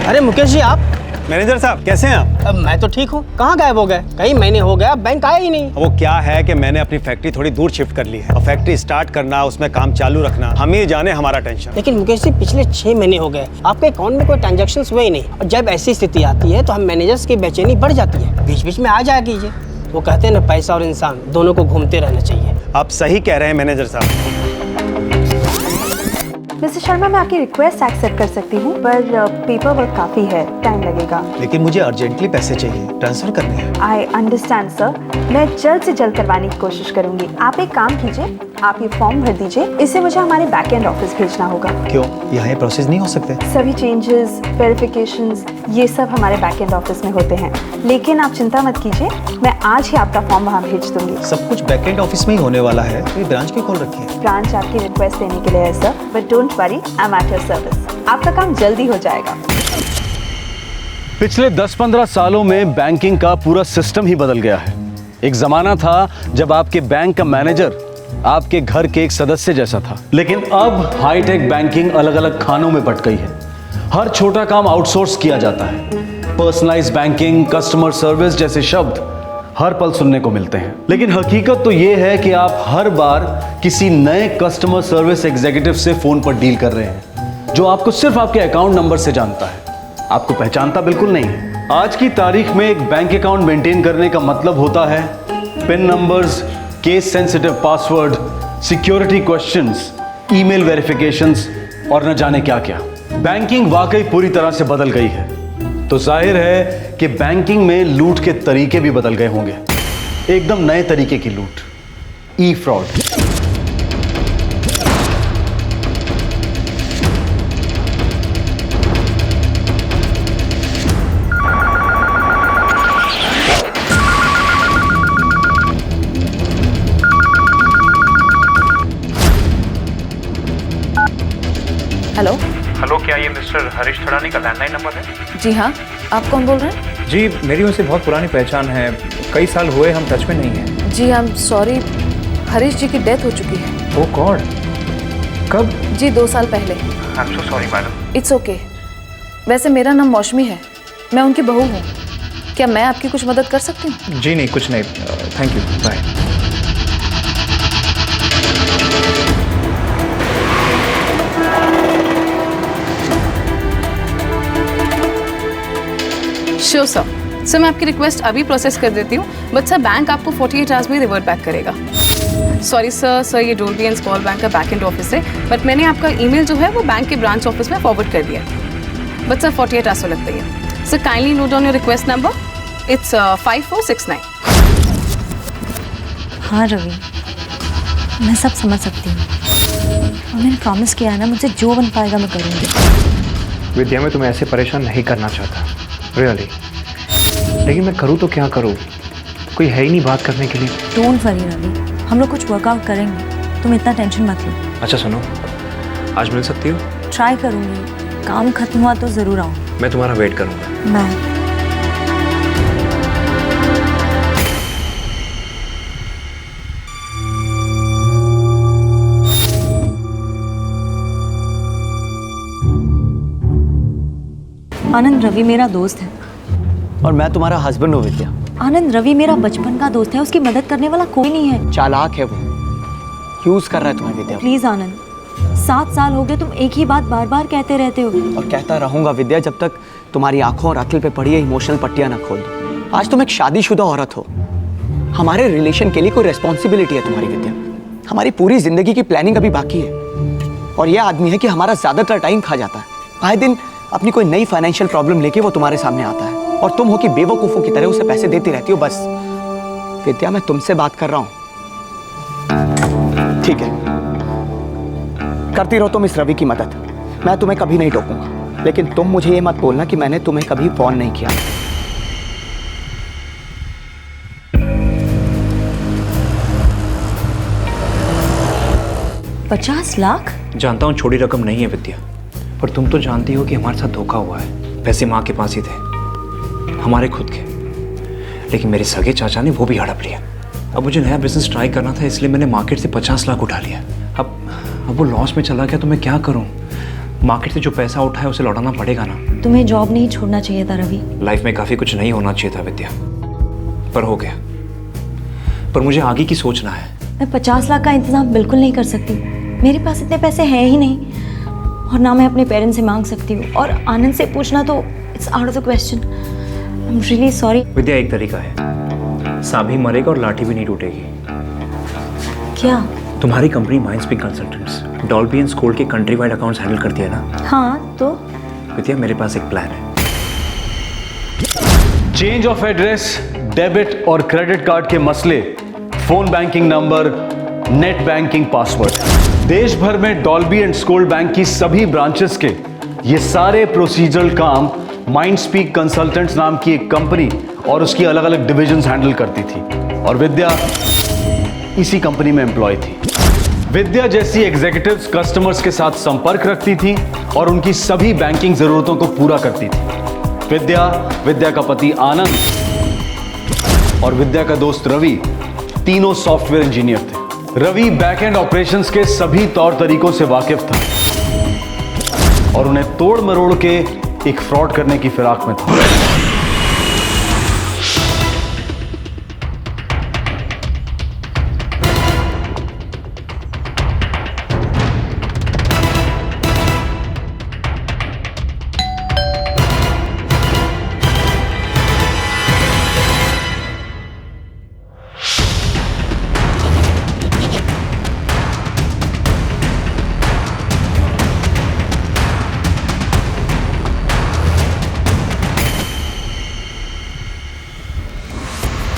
अरे मुकेश जी आप? मैनेजर साहब कैसे हैं आप? मैं तो ठीक हूँ। कहाँ गायब हो गए? कई महीने हो गए, बैंक आए ही नहीं। वो क्या है कि मैंने अपनी फैक्ट्री थोड़ी दूर शिफ्ट कर ली है और फैक्ट्री स्टार्ट करना, उसमें काम चालू रखना, हम ही जाने हमारा टेंशन। लेकिन मुकेश जी पिछले 6 महीने हो गए, आपके अकाउंट में कोई ट्रांजेक्शन हुए ही नहीं। और जब ऐसी स्थिति आती है तो हम मैनेजर्स की बेचैनी बढ़ जाती है। बीच बीच में आ जाया कीजिए। वो कहते हैं ना, पैसा और इंसान दोनों को घूमते रहना चाहिए। आप सही कह रहे हैं मैनेजर साहब। मिस्टर शर्मा, मैं आपकी रिक्वेस्ट एक्सेप्ट कर सकती हूँ, पर पेपर वर्क काफ़ी है, टाइम लगेगा। लेकिन मुझे अर्जेंटली पैसे चाहिए, ट्रांसफर करने हैं। आई अंडरस्टैंड सर, मैं जल्द से जल्द करवाने की कोशिश करूँगी। आप एक काम कीजिए, आप ये फॉर्म भर दीजिए, इसे मुझे हमारे बैक एंड ऑफिस भेजना होगा। क्यों, यहाँ ये प्रोसेस नहीं हो सकते? सभी चेंजेस, वेरिफिकेशंस, ये सब हमारे बैक एंड ऑफिस में होते हैं। लेकिन आप चिंता मत कीजिए, मैं आज ही आपका फॉर्म वहाँ भेज दूंगी। सब कुछ बैक एंड ऑफिस में ही होने वाला है, तो ये ब्रांच क्यों खोल रखी है? ब्रांच आपकी रिक्वेस्ट देने के लिए है sir, but don't worry, I am at your service. आपका काम जल्दी हो जाएगा। पिछले 10-15 सालों में बैंकिंग का पूरा सिस्टम ही बदल गया है। एक जमाना था जब आपके बैंक का मैनेजर आपके घर के एक सदस्य जैसा था, लेकिन अब हाईटेक बैंकिंग अलग अलग खानों में बट गई है। हर छोटा काम आउटसोर्स किया जाता है। पर्सनलाइज्ड बैंकिंग, कस्टमर सर्विस जैसे शब्द हर पल सुनने को मिलते हैं, लेकिन हकीकत तो यह है कि आप हर बार किसी नए कस्टमर सर्विस एग्जीक्यूटिव से फोन पर डील कर रहे हैं, जो आपको सिर्फ आपके अकाउंट नंबर से जानता है, आपको पहचानता बिल्कुल नहीं है। आज की तारीख में एक बैंक अकाउंट मेंटेन करने का मतलब होता है pin numbers, case sensitive password, security questions, email verifications और न जाने क्या क्या। बैंकिंग वाकई पूरी तरह से बदल गई है, तो जाहिर है कि बैंकिंग में लूट के तरीके भी बदल गए होंगे। एकदम नए तरीके की लूट, ई फ्रॉड। हेलो हेलो, क्या ये मिस्टर हरीश थड़ानी का लैंडलाइन नंबर है? जी हाँ, आप कौन बोल रहे हैं? जी, मेरी उनसे बहुत पुरानी पहचान है, कई साल हुए हम टच में नहीं हैं। जी आई एम सॉरी, हरीश जी की डेथ हो चुकी है। ओह गॉड, कब? जी 2 साल पहले। I am so sorry madam. It's okay. वैसे मेरा नाम मौसमी है, मैं उनकी बहू हूँ। क्या मैं आपकी कुछ मदद कर सकती हूँ? जी नहीं, कुछ नहीं, thank you, bye. Sure sir. Sir मैं आपकी रिक्वेस्ट अभी प्रोसेस कर देती हूँ, बट सर बैंक आपको 48 आवर्स में रिवर्ट बैक करेगा। सॉरी सर, ये डोरबी एंड स्मॉल बैंक का बैक एंड ऑफिस है, बट मैंने आपका ईमेल जो है वो बैंक के ब्रांच ऑफिस में फॉरवर्ड कर दिया है। बट सर 48 आवर्स तो लगता ही है। Sir kindly note down your request number, it's 5469। हाँ रवि, मैं सब समझ सकती हूँ और मैंने प्रॉमिस किया है ना, मुझसे जो बन पाएगा मैं करूँगी। विद्या, मैं तुम्हें ऐसे परेशान नहीं करना चाहता, रियली, लेकिन मैं करूँ तो क्या करूँ, कोई है ही नहीं बात करने के लिए। डोंट वरी रवि, हम लोग कुछ वर्कआउट करेंगे, तुम इतना टेंशन मत लो। अच्छा सुनो, आज मिल सकती हो? ट्राई करूँगी, काम खत्म हुआ तो ज़रूर आओ। मैं तुम्हारा वेट करूँगा। बाय। आनंद, रवि मेरा दोस्त है। और मैं तुम्हारा हस्बैंड हूँ विद्या। आनंद, रवि मेरा बचपन का दोस्त है, उसकी मदद करने वाला कोई नहीं है। चालाक है वो, यूज कर रहा है तुम्हें विद्या। प्लीज आनंद, 7 साल हो गए, तुम एक ही बात बार बार कहते रहते हो। और कहता रहूंगा विद्या, जब तक तुम्हारी आंखों और अकल पे पड़ी है इमोशनल पट्टियां ना खोल दो। आज तुम एक शादीशुदा औरत हो, हमारे रिलेशन के लिए कोई रेस्पॉन्सिबिलिटी है तुम्हारी विद्या। हमारी पूरी जिंदगी की प्लानिंग अभी बाकी है, और यह आदमी है कि हमारा ज्यादातर टाइम खा जाता है। आए दिन अपनी कोई नई फाइनेंशियल प्रॉब्लम लेके वो तुम्हारे सामने आता है, और तुम हो कि बेवकूफों की तरह उसे पैसे देती रहती हो। बस विद्या, मैं तुमसे बात कर रहा हूं, ठीक है? करती रहो तुम इस रवि की मदद, मैं तुम्हें कभी नहीं टोकूंगा, लेकिन तुम मुझे ये मत बोलना कि मैंने तुम्हें कभी फोन नहीं किया। $50 लाख? जानता हूँ छोटी रकम नहीं है विद्या, पर तुम तो जानती हो कि हमारे साथ धोखा हुआ है। पैसे माँ के पास ही थे, हमारे खुद के, लेकिन मेरे सगे चाचा ने वो भी हड़प लिया। अब मुझे नया बिजनेस ट्राई करना था, इसलिए मैंने मार्केट से 50 लाख उठा लिया। अब वो लॉस में चला गया तो मैं क्या करूं? मार्केट से जो पैसा उठा है उसे लौटाना पड़ेगा ना। तुम्हें जॉब नहीं छोड़ना चाहिए था रवि। लाइफ में काफ़ी कुछ नहीं होना चाहिए था विद्या, पर हो गया। पर मुझे आगे की सोचना है। मैं 50 लाख का इंतजाम बिल्कुल नहीं कर सकती। मेरे पास इतने पैसे हैं ही नहीं, और ना मैं अपने पेरेंट्स से मांग सकती हूँ, और आनंद से पूछना तो it's out of the question. I am really sorry. Vidya, एक तरीका है, सांप भी मरेगा और लाठी भी नहीं टूटेगी। क्या? तुम्हारी company Mindspeak consultants Dolby and Scold के कंट्री वाइड अकाउंट्स हैंडल करती है ना? हाँ, तो विद्या, मेरे पास एक प्लान है। चेंज ऑफ एड्रेस, डेबिट और क्रेडिट कार्ड के मसले, phone banking number, net banking password, देश भर में डॉल्बी एंड स्कोल्ड बैंक की सभी ब्रांचेस के ये सारे प्रोसीजरल काम माइंडस्पीक कंसल्टेंट्स नाम की एक कंपनी और उसकी अलग अलग डिविजन्स हैंडल करती थी, और विद्या इसी कंपनी में एम्प्लॉय थी। विद्या जैसी एग्जीक्यूटिव्स कस्टमर्स के साथ संपर्क रखती थी और उनकी सभी बैंकिंग जरूरतों को पूरा करती थी। विद्या का पति आनंद और विद्या का दोस्त रवि तीनों सॉफ्टवेयर इंजीनियर थे। रवि बैक एंड ऑपरेशंस के सभी तौर तरीकों से वाकिफ था और उन्हें तोड़ मरोड़ के एक फ्रॉड करने की फिराक में था।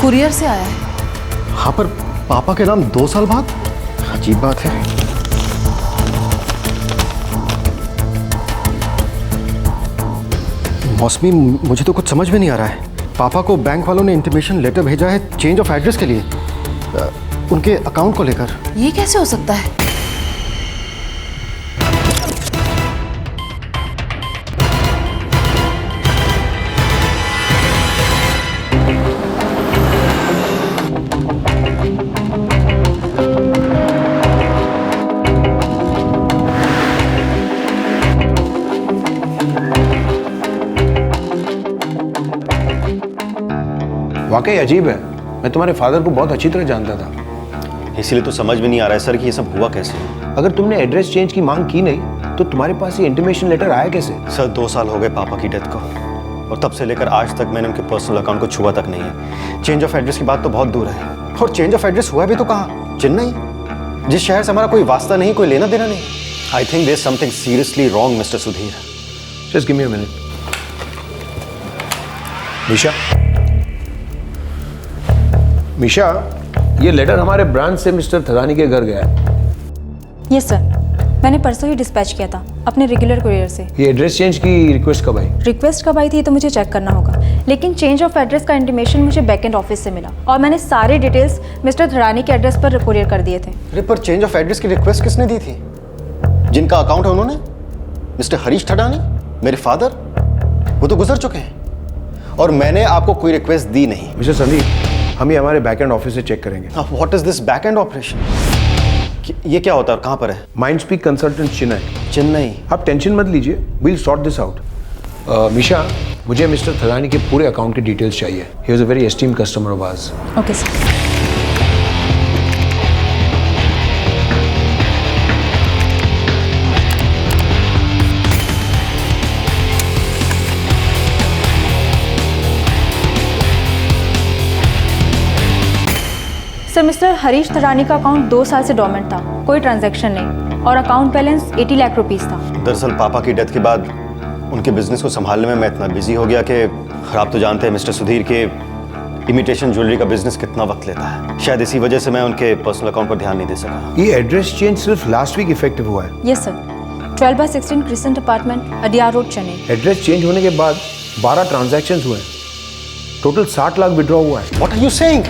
कुरियर से आया है। हाँ, पर पापा के नाम 2 साल बाद? अजीब बात है। मौसमी, मुझे तो कुछ समझ में नहीं आ रहा है। पापा को बैंक वालों ने इंटीमेशन लेटर भेजा है चेंज ऑफ एड्रेस के लिए, उनके अकाउंट को लेकर। ये कैसे हो सकता है? वाकई अजीब है। मैं तुम्हारे फादर को बहुत अच्छी तरह जानता था। इसीलिए तो समझ में नहीं आ रहा है सर कि ये सब हुआ कैसे। अगर तुमने एड्रेस चेंज की मांग की नहीं तो तुम्हारे पास ये इंटीमेशन लेटर आया कैसे? सर 2 साल हो गए पापा की डेथ को, और तब से लेकर आज तक मैंने उनके पर्सनल अकाउंट को छुआ तक नहीं है। चेंज ऑफ एड्रेस की बात तो बहुत दूर है, और चेंज ऑफ एड्रेस हुआ भी तो कहाँ? चेन्नई, जिस शहर से हमारा कोई वास्ता नहीं, कोई लेना देना नहीं। I think there is something seriously wrong mister Sudhir. Just give me a minute. Misha, ये लेटर हमारे ब्रांच से मिस्टर थदानी के घर गया है। यस सर, मैंने परसों ही डिस्पैच किया था अपने रेगुलर कुरियर से। ये एड्रेस चेंज की रिक्वेस्ट कब आई? रिक्वेस्ट कब आई थी तो मुझे चेक करना होगा, लेकिन चेंज ऑफ एड्रेस का इंटीमेशन मुझे बैकएंड ऑफिस से मिला और मैंने सारे डिटेल्स मिस्टर थदानी के एड्रेस पर कुरियर कर दिए थे। अरे पर चेंज ऑफ एड्रेस की रिक्वेस्ट किसने दी थी? जिनका अकाउंट है उन्होंने? मिस्टर हरीश थदानी, मेरे फादर, वो तो गुजर चुके हैं और मैंने आपको कोई रिक्वेस्ट दी नहीं। मिस्टर संदीप, हम ये हमारे बैक एंड ऑफिस से चेक करेंगे। What is this back end operation? ये क्या होता है और कहाँ पर है? Mindspeak consultant Chennai. चेन्नई। आप टेंशन मत लीजिए, we'll sort this out. Misha, मुझे मिस्टर थदानी के पूरे अकाउंट के डिटेल्स चाहिए। He was a very esteemed customer of ours. Okay sir. Sir, mister Harish Thadani का अकाउंट 2 साल से डोरमेंट था, कोई ट्रांजैक्शन नहीं, और अकाउंट बैलेंस 80 लाख रुपीस था। दरअसल पापा की डेथ के बाद उनके बिजनेस को संभालने में मैं इतना बिजी हो गया कि आप तो जानते हैं मिस्टर सुधीर के इमिटेशन ज्वेलरी का बिजनेस कितना वक्त लेता है। शायद इसी वजह से मैं उनके पर्सनल अकाउंट पर ध्यान नहीं दे सका। ये एड्रेस चेंज सिर्फ लास्ट वीक इफेक्टिव हुआ है? Yes sir, 12/16 crescent apartment, Adyar road, Chennai. Address change होने के बाद 12 ट्रांजैक्शंस हुए हैं, टोटल 60 लाख विड्रॉ हुआ है। What are you saying?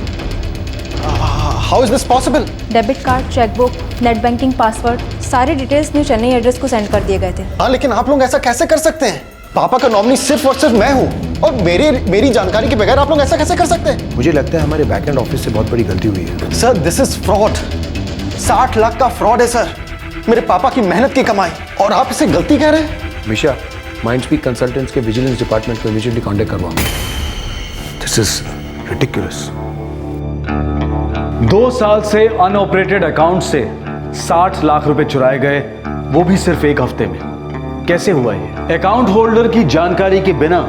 How is this possible? Debit card, chequebook, net banking password, सारे डिटेल्स न्यू चेन्नई एड्रेस को सेंड कर दिए गए थे। हाँ, लेकिन आप लोग ऐसा कैसे कर सकते हैं? पापा का नॉमिनी सिर्फ और सिर्फ मैं हूँ और मेरी जानकारी के बगैर आप लोग ऐसा कैसे कर सकते हैं? मुझे लगता है हमारे बैक एंड ऑफिस से बहुत बड़ी गलती हुई है। Sir, this is fraud. 60 lakh का फ्रॉड है सर, मेरे पापा की मेहनत की कमाई। और आप इसे गलती कह रहे हैं? मिशा, माइंडस्पीक कंसल्टेंट्स के विजिलेंस डिपार्टमेंट को इमीडिएटली कांटेक्ट करवाओ। This is ridiculous. 2 साल से अनऑपरेटेड अकाउंट से 60 लाख रुपए चुराए गए, वो भी सिर्फ एक हफ्ते में। कैसे हुआ ये? अकाउंट होल्डर की जानकारी के बिना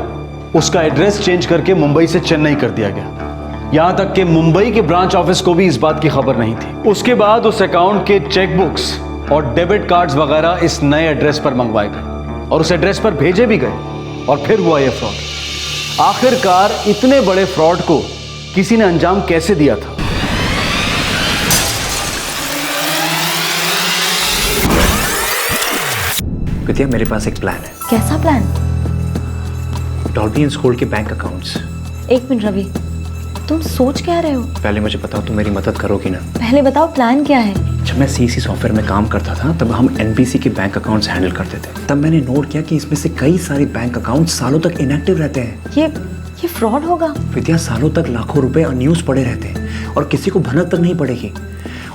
उसका एड्रेस चेंज करके मुंबई से चेन्नई कर दिया गया। यहां तक कि मुंबई के ब्रांच ऑफिस को भी इस बात की खबर नहीं थी। उसके बाद उस अकाउंट के चेकबुक्स और डेबिट कार्ड्स वगैरह इस नए एड्रेस पर मंगवाए गए और उस एड्रेस पर भेजे भी गए और फिर हुआ यह फ्रॉड। आखिरकार इतने बड़े फ्रॉड को किसी ने अंजाम कैसे दिया था? विद्या, मेरे पास एक प्लान है। कैसा प्लान? डॉल्बी एंड स्कूल के बैंक अकाउंट्स। एक मिनट रवि, तुम सोच क्या रहे हो? पहले मुझे बताओ, तुम मेरी मदद करोगी ना? पहले बताओ प्लान क्या है? जब मैं सीसी सॉफ्टवेयर में काम करता था तब हम एनबीसी के बैंक अकाउंट्स हैंडल करते थे। तब मैंने नोट किया कि इसमें से कई सारे बैंक अकाउंट्स सालों तक इनएक्टिव रहते हैं। ये फ्रॉड होगा। विद्या, सालों तक लाखों रुपए अनयूज पड़े रहते हैं और किसी को भनक तक नहीं पड़ेगी।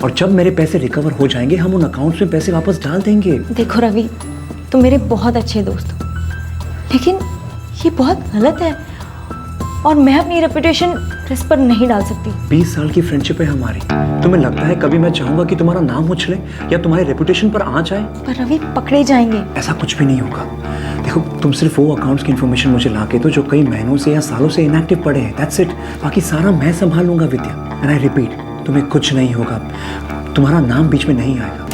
और जब मेरे पैसे रिकवर हो जाएंगे हम उन अकाउंट्स में पैसे वापस डाल देंगे। देखो रवि, तुम मेरे बहुत अच्छे दोस्त हो, लेकिन ये बहुत गलत है और मैं अपनी रेपुटेशन रिस्क पर नहीं डाल सकती। 20 साल की फ्रेंडशिप है हमारी। तुम्हें लगता है कभी मैं चाहूंगा कि तुम्हारा नाम उछले या तुम्हारी रेपुटेशन पर आ जाए? पर रवि, पकड़े जाएंगे। ऐसा कुछ भी नहीं होगा। देखो, तुम सिर्फ वो अकाउंट्स की इन्फॉर्मेशन मुझे ला के दो जो कई महीनों से या सालों से इनएक्टिव पड़े हैं। That's it. बाकी सारा मैं संभाल लूंगा विद्या। एंड आई रिपीट, तुम्हें कुछ नहीं होगा, तुम्हारा नाम बीच में नहीं आएगा।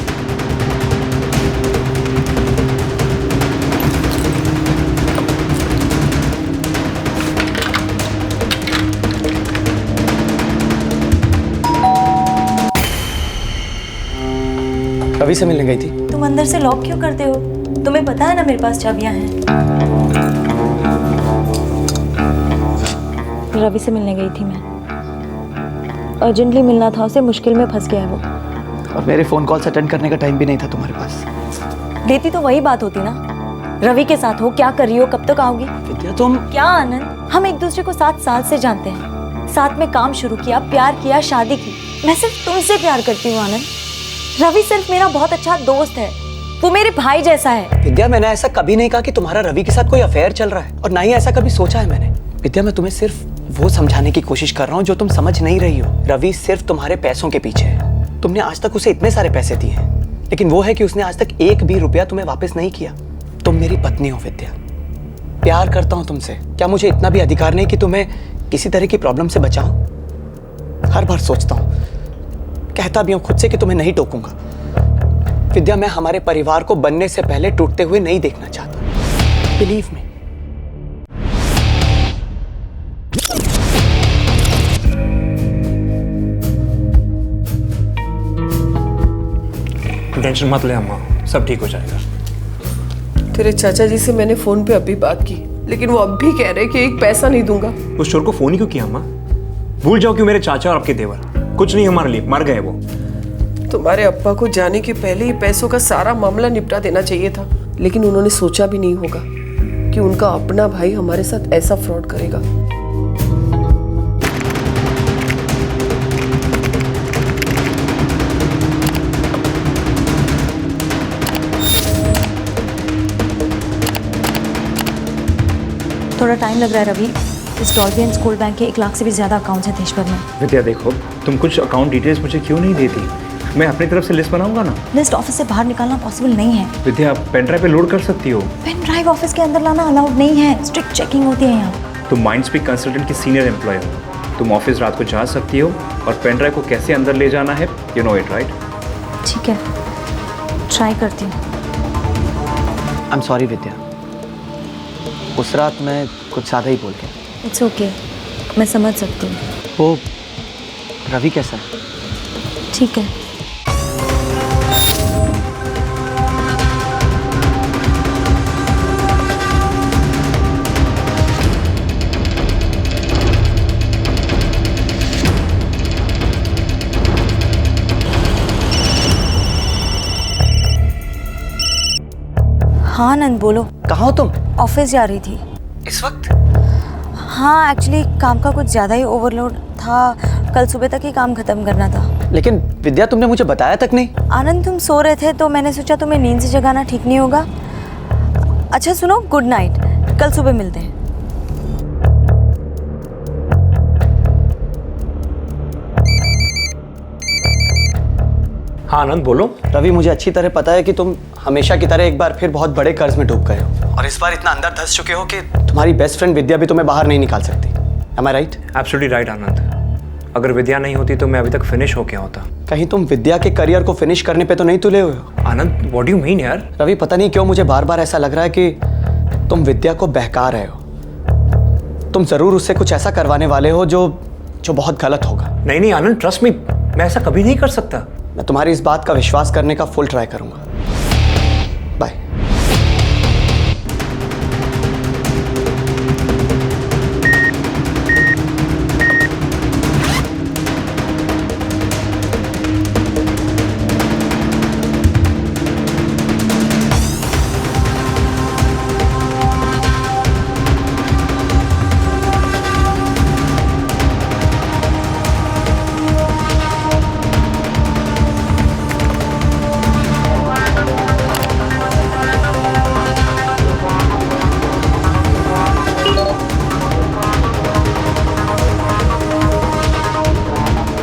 रवि से मिलने गई थी? तुम अंदर से लॉक क्यों करते हो? तुम्हें पता है ना मेरे पास चाबियां हैं। रवि से मिलने गई थी मैं। अर्जेंटली मिलना था उसे, मुश्किल में फंस गया है वो। और मेरे फोन कॉल्स अटेंड करने का टाइम भी नहीं था तुम्हारे पास। लेती तो वही बात होती ना। रवि के साथ हो, क्या कर रही हो, कब तक आओगी? विद्या तुम क्या आनंद, हम एक दूसरे को 7 साल से जानते हैं, साथ में काम शुरू किया, प्यार किया, शादी की। मैं सिर्फ तुमसे प्यार करती हूँ आनंद। रवि सिर्फ मेरा बहुत अच्छा दोस्त है, वो मेरे भाई जैसा है। विद्या, मैंने ऐसा कभी नहीं कहा कि तुम्हारा रवि के साथ कोई अफेयर चल रहा है, और ना ही ऐसा कभी सोचा है मैंने। विद्या, मैं तुम्हें सिर्फ वो समझाने की कोशिश कर रहा हूँ जो तुम समझ नहीं रही हो। रवि सिर्फ तुम्हारे पैसों के पीछे है। तुमने आज तक उसे इतने सारे पैसे दिए हैं, लेकिन वो है कि उसने आज तक एक भी रुपया तुम्हें वापस नहीं किया। तुम मेरी पत्नी हो विद्या, प्यार करता हूँ तुमसे। क्या मुझे इतना भी अधिकार नहीं कि तुम्हें किसी तरह की प्रॉब्लम से बचाऊं? हर बार सोचता हूँ, कहता भी हूँ खुद से कि तुम्हें नहीं टोकूंगा। विद्या, मैं हमारे परिवार को बनने से पहले टूटते हुए नहीं देखना चाहता। Believe me. टेंशन मत ले अम्मा, सब ठीक हो जाएगा। तेरे चाचा जी से मैंने फोन पे अभी बात की, लेकिन वो अब भी कह रहे कि एक पैसा नहीं दूंगा। उस चोर को फोन ही क्यों किया अम्मा? भूल जाओ कि मेरे चाचा और आपके देवर कुछ नहीं हमारे लिए, मर गए वो। तुम्हारे अप्पा को जाने के पहले ही पैसों का सारा मामला निपटा देना चाहिए था, लेकिन उन्होंने सोचा भी नहीं होगा कि उनका अपना भाई हमारे साथ ऐसा फ्रॉड करेगा। थोड़ा टाइम लग रहा है रवि। इस डॉल्बी एंड स्कूल बैंक के 1 लाख से भी ज्यादा अकाउंट्स हैं देश भर में। विद्या देखो, तुम कुछ अकाउंट डिटेल्स मुझे क्यों नहीं देती? मैं अपनी तरफ से लिस्ट बनाऊंगा ना। लिस्ट ऑफिस से बाहर निकालना पॉसिबल नहीं है। विद्या, पेन ड्राइव पे लोड कर सकती हो। पेन ड्राइव ऑफिस के अंदर लाना अलाउड नहीं है, स्ट्रिक्ट चेकिंग होती है यहाँ। तुम माइंडस्पीक कंसल्टेंट की सीनियर एम्प्लॉय हो, तुम ऑफिस रात को जा सकती हो और पेन ड्राइव को कैसे अंदर ले जाना है, यू नो इट राइट? ठीक है, ट्राई करती हूँ। आई एम सॉरी विद्या, उस रात मैं कुछ ज़्यादा ही बोल गया। इट्स ओके, मैं समझ सकती हूँ। वो रवि कैसा है? ठीक है। हाँ आनंद, बोलो। कहाँ हो तुम? ऑफिस जा रही थी। इस वक्त? हाँ, एक्चुअली काम का कुछ ज़्यादा ही ओवरलोड था, कल सुबह तक ही काम खत्म करना था। लेकिन विद्या तुमने मुझे बताया तक नहीं। आनंद तुम सो रहे थे तो मैंने सोचा तुम्हें नींद से जगाना ठीक नहीं होगा। अच्छा सुनो, गुड नाइट, कल सुबह मिलते हैं। हाँ आनंद बोलो। रवि, मुझे अच्छी तरह पता है कि तुम हमेशा की तरह एक बार फिर बहुत बड़े कर्ज में डूब गए हो और इस बार इतना अंदर धंस चुके हो कि तुम्हारी बेस्ट फ्रेंड विद्या भी तुम्हें बाहर नहीं निकाल सकती। Am I right? Absolutely right Anand. अगर विद्या नहीं होती तो मैं अभी तक फिनिश हो गया होता। कहीं तुम विद्या के करियर को फिनिश करने पे तो नहीं तुले हुए हो? आनंद व्हाट डू यू मीन यार? रवि, पता नहीं क्यों मुझे बार बार ऐसा लग रहा है कि तुम विद्या को बहका रहे हो। तुम जरूर उससे कुछ ऐसा करवाने वाले हो जो बहुत गलत होगा। नहीं नहीं आनंद, ट्रस्ट मी, मैं ऐसा कभी नहीं कर सकता। मैं तुम्हारी इस बात का विश्वास करने का फुल ट्राई करूंगा। बाय।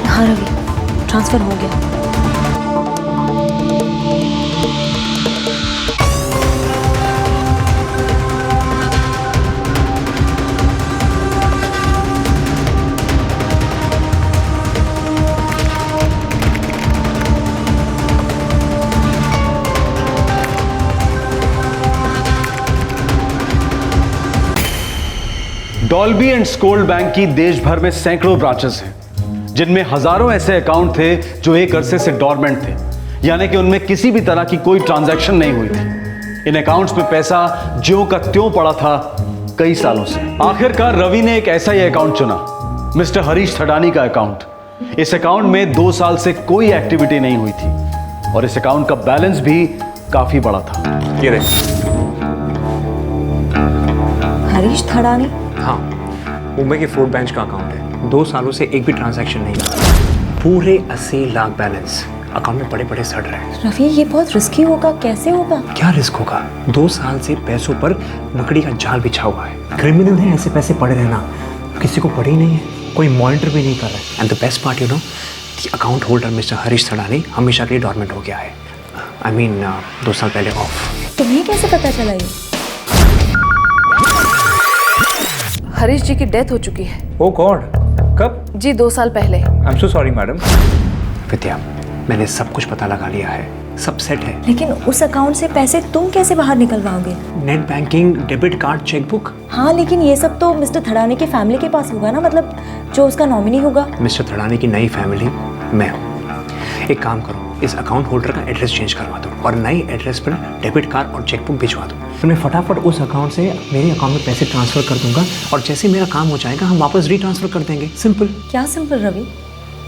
हाँ रवि, ट्रांसफर हो गया। डॉल्बी एंड स्कोल्ड बैंक की देश भर में सैकड़ों ब्रांचेस हैं, जिनमें हजारों ऐसे अकाउंट थे जो एक अरसे से डॉर्मेंट थे, यानी कि उनमें किसी भी तरह की कोई ट्रांजैक्शन नहीं हुई थी। इन अकाउंट्स में पैसा ज्यों का त्यों पड़ा था कई सालों से। आखिरकार रवि ने एक ऐसा ही अकाउंट चुना, मिस्टर हरीश थडानी का अकाउंट। इस अकाउंट में 2 साल से कोई एक्टिविटी नहीं हुई थी और इस अकाउंट का बैलेंस भी काफी बड़ा था। ये देख। हरीश थडानी? हाँ, मुंबई के फूड बेंच का अकाउंट है। 2 सालों से एक भी ट्रांजैक्शन नहीं हुआ। पूरे 80 लाख बैलेंस अकाउंट में बड़े सड़ रहे हैं। रवि, ये बहुत रिस्की होगा, कैसे होगा? क्या रिस्क होगा? 2 साल से पैसों पर मकड़ी का जाल बिछा हुआ है। क्रिमिनल है ऐसे पैसे पड़े रहना, किसी को पड़ी नहीं है, कोई मॉनिटर भी नहीं कर रहा है। And the best part, you know, the account holder mister Harish Thadani हमेशा के लिए डॉर्मेंट हो गया है। आई मीन 2 साल पहले ऑफ। तुम्हें कैसे पता चला ये? हरीश जी की डेथ हो चुकी है। ओह गॉड, कब? जी 2 साल पहले। I am so sorry madam. Vidya, मैंने सब कुछ पता लगा लिया है, सब सेट है। लेकिन उस अकाउंट से पैसे तुम कैसे बाहर निकलवाओगे? Net banking, debit card, chequebook. हाँ, लेकिन ये सब तो मिस्टर थडानी की फैमिली के पास होगा ना, मतलब जो उसका नॉमिनी होगा। मिस्टर थडानी की नई फैमिली मैं हूँ। एक काम करो, इस अकाउंट होल्डर का एड्रेस चेंज करवा दो और नए एड्रेस पर डेबिट कार्ड और चेकबुक भिजवा दो। तो मैं फटाफट उस अकाउंट से मेरे अकाउंट में पैसे ट्रांसफर कर दूंगा और जैसे मेरा काम हो जाएगा हम वापस रीट्रांसफर कर देंगे। सिंपल। क्या सिंपल रवि?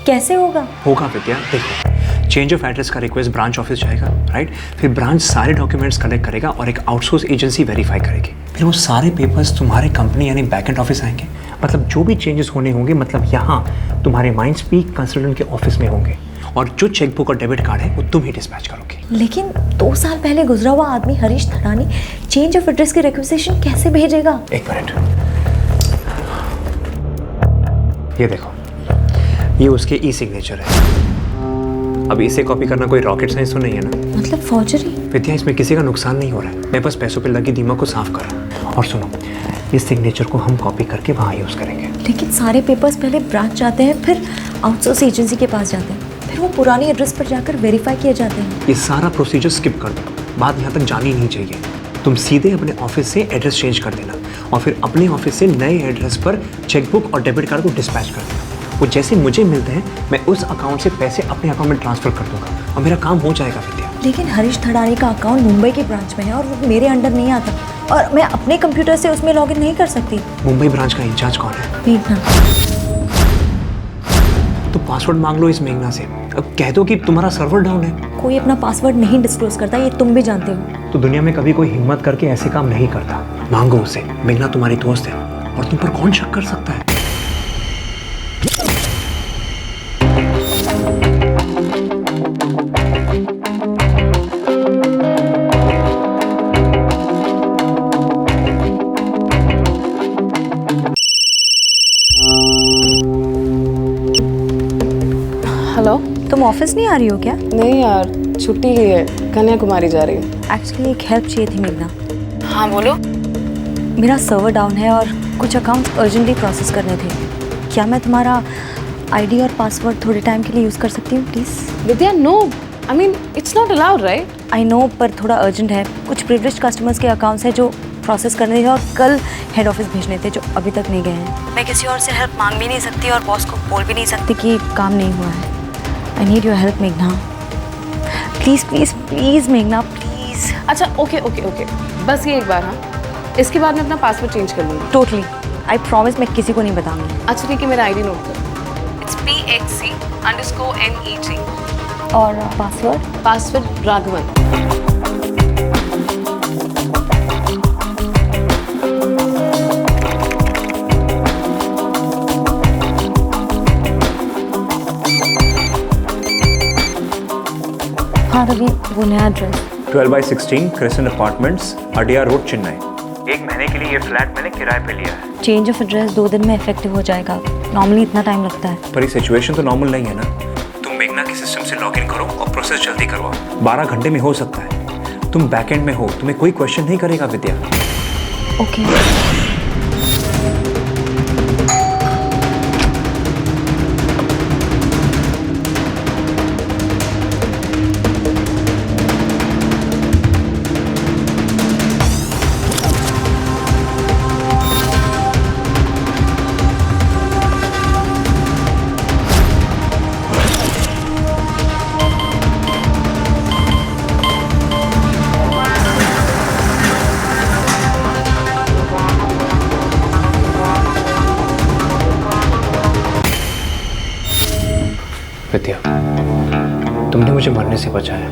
कैसे होगा? होगा विद्या, देखो, चेंज ऑफ एड्रेस का रिक्वेस्ट ब्रांच ऑफिस जाएगा, राइट? फिर ब्रांच सारे डॉक्यूमेंट्स कलेक्ट करेगा और एक आउटसोर्स एजेंसी वेरीफाई करेगी। फिर वो सारे पेपर्स तुम्हारे कंपनी यानी बैकएंड ऑफिस आएंगे। मतलब जो भी चेंजेस होने होंगे, मतलब यहाँ तुम्हारे माइंडस्पीक कंसल्टेंट के ऑफिस में होंगे और जो चेकबुक और डेबिट कार्ड है वो तुम ही डिस्पैच करोगे। लेकिन 2 साल पहले गुजरा हुआ आदमी Harish Thadani change of address की रिक्वेजिशन कैसे भेजेगा? एक मिनट, ये देखो, ये उसके ई सिग्नेचर है। अब इसे कॉपी करना कोई रॉकेट साइंस तो नहीं है ना? मतलब फॉर्जरी? विद्या, इसमें किसी का नुकसान नहीं हो रहा है, मैं बस पैसों पे लगी दीमक को साफ कर रहा हूँ। और सुनो, इस सिग्नेचर को हम कॉपी करके वहाँ यूज़ करेंगे। लेकिन सारे पेपर्स पहले ब्रांच जाते हैं, फिर आउटसोर्स एजेंसी के पास जाते हैं, फिर वो पुरानी एड्रेस पर जाकर वेरीफाई किए जाते हैं। ये सारा प्रोसीजर स्किप कर दो, बात यहाँ तक जानी नहीं चाहिए। तुम सीधे अपने ऑफिस से एड्रेस चेंज कर देना और फिर अपने ऑफिस से नए एड्रेस पर चेकबुक और डेबिट कार्ड को डिस्पैच कर देना। वो जैसे मुझे मिलते हैं मैं उस अकाउंट से पैसे अपने अकाउंट में ट्रांसफर कर दूंगा और मेरा काम हो जाएगा विद्या। लेकिन हरीश थडानी का अकाउंट मुंबई की ब्रांच में है और वो मेरे अंडर नहीं आता और मैं अपने कंप्यूटर से उसमें लॉगिन नहीं कर सकती। मुंबई ब्रांच का इंचार्ज कौन है? मेघना। तो पासवर्ड मांग लो इस मेघना से, अब कह दो कि तुम्हारा सर्वर डाउन है। कोई अपना पासवर्ड नहीं डिस्क्लोज करता, ये तुम भी जानते हो। तो दुनिया में कभी कोई हिम्मत करके ऐसे काम नहीं करता। मांगो उसे, मेघना तुम्हारी दोस्त है और तुम पर कौन शक कर सकता है? तुम ऑफिस नहीं आ रही हो क्या? नहीं यार, छुट्टी ली है, कन्याकुमारी जा रही हूँ। एक्चुअली एक हेल्प चाहिए थी मेघना। हाँ बोलो। मेरा सर्वर डाउन है और कुछ अकाउंट्स अर्जेंटली प्रोसेस करने थे। क्या मैं तुम्हारा आईडी और पासवर्ड थोड़े टाइम के लिए यूज़ कर सकती हूँ please? Vidya no, I mean it's not allowed right? I know, पर थोड़ा अर्जेंट है। कुछ प्रिविलेज्ड कस्टमर्स के अकाउंट्स हैं जो प्रोसेस करने थे और कल हेड ऑफिस भेजने थे जो अभी तक नहीं गए हैं। मैं किसी और से हेल्प मांग भी नहीं सकती और बॉस को बोल भी नहीं सकती कि काम नहीं हुआ है। आई नीड योर हेल्प मेघना, प्लीज़ प्लीज़ प्लीज़ मेघना प्लीज़। अच्छा ओके ओके ओके, बस ये एक बार। हाँ, इसके बाद मैं अपना पासवर्ड चेंज कर लूँगी। टोटली, आई प्रॉमिस मैं किसी को नहीं बताऊंगी। अच्छा ठीक है, मेरा आईडी नोट कर। इट्स PXC_NEG और पासवर्ड राघवन। हाँ रवि, वो नया address 12/16 crescent apartments, idea road, Chennai. 1 महीने के लिए ये फ्लैट मैंने किराए पे लिया है। चेंज ऑफ एड्रेस 2 दिन में इफेक्टिव हो जाएगा। नॉर्मली इतना टाइम लगता है। पर ये सिचुएशन तो नॉर्मल नहीं है ना। तुम मेघना के सिस्टम से लॉगिन करो और प्रोसेस जल्दी करवाओ। 12 घंटे में हो सकता है। तुम बैकएंड में हो, तुम्हें कोई क्वेश्चन नहीं करेगा विद्या। ओके। विद्या, तुमने मुझे मरने से बचाया।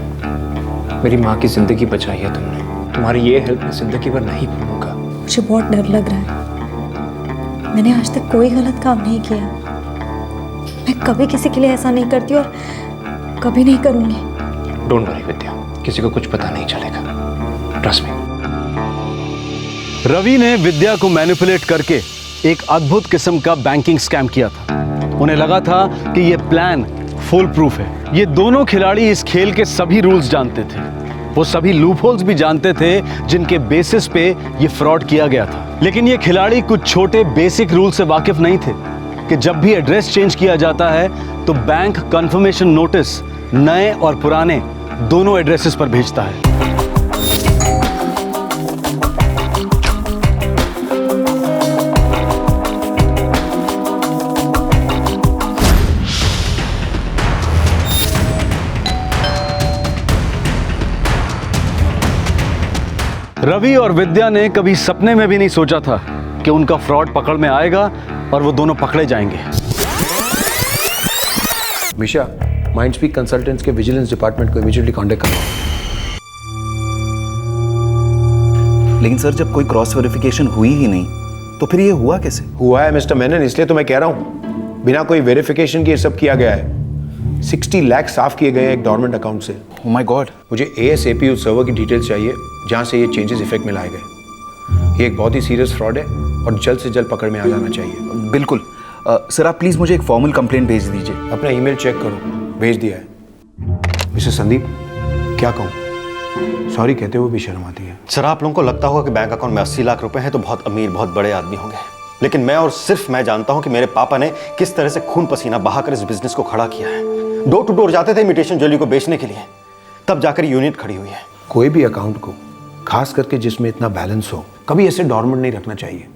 मेरी माँ की जिंदगी बचाई है तुमने। तुम्हारी ये हेल्प मैं जिंदगी भर नहीं भूलूंगा। मुझे बहुत डर लग रहा है। मैंने आज तक कोई गलत काम नहीं किया। मैं कभी किसी के लिए ऐसा नहीं करती और कभी नहीं करूंगी। डोंट वरी विद्या, किसी को कुछ पता नहीं चलेगा। Trust me. रवि ने विद्या को मैनिपुलेट करके एक अद्भुत किस्म का बैंकिंग स्कैम किया था। उन्हें लगा था कि यह प्लान फुल प्रूफ है। ये दोनों खिलाड़ी इस खेल के सभी रूल्स जानते थे। वो सभी लूपहोल्स भी जानते थे जिनके बेसिस पे ये फ्रॉड किया गया था। लेकिन ये खिलाड़ी कुछ छोटे बेसिक रूल से वाकिफ नहीं थे कि जब भी एड्रेस चेंज किया जाता है तो बैंक कंफर्मेशन नोटिस नए और पुराने दोनों एड्रेसेस पर भेजता है। रवि और विद्या ने कभी सपने में भी नहीं सोचा था कि उनका फ्रॉड पकड़ में आएगा और वो दोनों पकड़े जाएंगे। मिशा, माइंडस्पीक कंसल्टेंट्स के विजिलेंस डिपार्टमेंट को इमीडिएटली कांटेक्ट करवाओ। लेकिन सर, जब कोई क्रॉस वेरिफिकेशन हुई ही नहीं तो फिर ये हुआ कैसे? हुआ है मिस्टर मेनन, इसलिए तो मैं कह रहा हूँ बिना कोई वेरिफिकेशन के ये सब किया गया है। 60 लाख साफ किए गए हैं एक डॉर्मेंट अकाउंट से। Oh my God. मुझे ASAP उस सर्वर की डिटेल्स चाहिए जहाँ से ये चेंजेस इफेक्ट में लाए गए। ये एक बहुत ही सीरियस फ्रॉड है और जल्द से जल्द पकड़ में आ जाना चाहिए। बिल्कुल। सर, आप प्लीज़ मुझे एक फॉर्मल कंप्लेंट भेज दीजिए। अपना ईमेल चेक करो, भेज दिया है। मिस्टर संदीप, क्या कहूँ, सॉरी कहते हुए भी शर्म आती है। सर, आप लोगों को लगता होगा कि बैंक अकाउंट में 80 लाख रुपए हैं तो बहुत अमीर, बहुत बड़े आदमी होंगे। लेकिन मैं और सिर्फ मैं जानता हूं कि मेरे पापा ने किस तरह से खून पसीना बहाकर इस बिजनेस को खड़ा किया है। डोर टू डोर जाते थे इमिटेशन ज्वेलरी को बेचने के लिए, तब जाकर यूनिट खड़ी हुई है। कोई भी अकाउंट को, खास करके जिसमें इतना बैलेंस हो, कभी ऐसे डॉर्मेंट नहीं रखना चाहिए।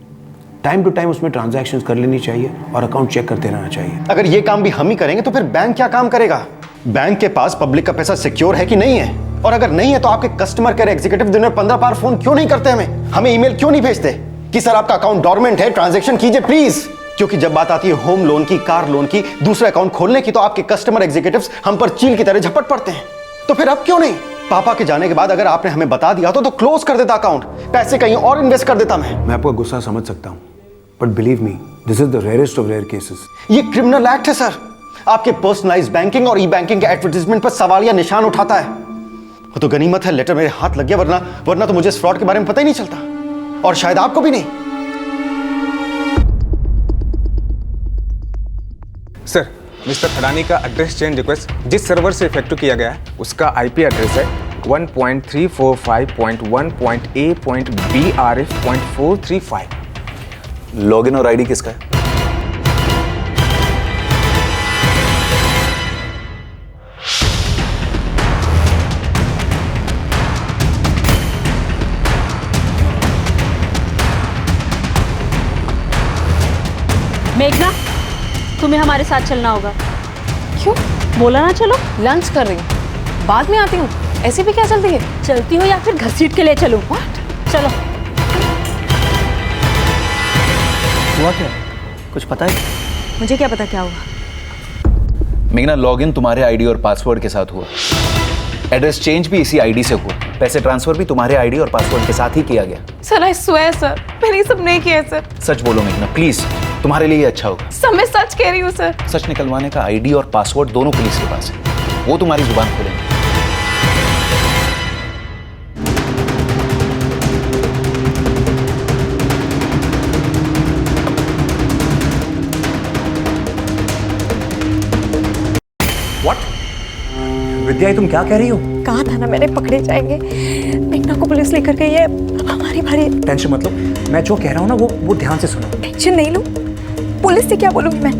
टाइम टू टाइम उसमें ट्रांजैक्शंस कर लेनी चाहिए और अकाउंट चेक करते रहना चाहिए। अगर ये काम भी हम ही करेंगे तो फिर बैंक क्या काम करेगा? बैंक के पास पब्लिक का पैसा सिक्योर है कि नहीं है? और अगर नहीं है तो आपके कस्टमर केयर एग्जीक्यूटिव दिन में 15 बार फोन क्यों नहीं करते हमें ईमेल क्यों नहीं भेजते कि सर आपका अकाउंट डॉर्मेंट है, ट्रांजैक्शन कीजिए प्लीज? क्योंकि जब बात आती है होम लोन की, कार लोन की, दूसरा अकाउंट खोलने की, तो आपके कस्टमर एग्जीक्यूटिव्स हम पर चील की तरह झपट पड़ते हैं। तो फिर अब क्यों नहीं? पापा के जाने के बाद अगर आपने हमें बता दिया तो क्लोज कर देता अकाउंट, पैसे कहीं और इन्वेस्ट कर देता मैं आपका गुस्सा समझ सकता हूं, but believe me, this is the rarest of rare cases. ये क्रिमिनल एक्ट है सर। आपके पर्सनलाइज्ड बैंकिंग और ई बैंकिंग के एडवर्टाइजमेंट पर सवालिया निशान उठाता है। वो तो गनीमत है लेटर मेरे हाथ लग गया, वरना तो मुझे इस फ्रॉड के बारे में पता ही नहीं चलता, और शायद आपको भी नहीं। सर, मिस्टर थडानी का एड्रेस चेंज रिक्वेस्ट जिस सर्वर से इफेक्टिव किया गया है उसका आईपी एड्रेस है 1.345.1.A.BRF.435। लॉगिन और आईडी किसका है? मेघना, तुम्हें हमारे साथ चलना होगा। क्यों? बोला ना चलो। लंच कर रही हूँ, बाद में आती हूँ। ऐसे भी क्या चलती है? चलती हो या फिर घसीट के ले चलूं? चलो। हुआ क्या? कुछ पता है? मुझे क्या पता क्या हुआ। मेघना, लॉगिन तुम्हारे आईडी और पासवर्ड के साथ हुआ, एड्रेस चेंज भी इसी आईडी से हुआ, पैसे ट्रांसफर भी तुम्हारे आईडी और पासवर्ड के साथ ही किया गया। सर आई स्वेयर सर, मैंने ये सब नहीं किया है सर। सच बोलो मेघना प्लीज, तुम्हारे लिए अच्छा होगा। सर मैं सच कह रही हूँ सर। सच निकलवाने का आईडी और पासवर्ड दोनों पुलिस के पास है, वो तुम्हारी जुबान खोलेंगे। What? विद्या, ये तुम क्या कह रही हो? कहा था ना मैंने, पकड़े जाएंगे। मेघना को पुलिस लेकर गई है, हमारी भारी। टेंशन मत लो, मैं जो कह रहा हूँ ना वो ध्यान से सुनो। टेंशन नहीं लो, पुलिस से क्या बोलूंगी मैं?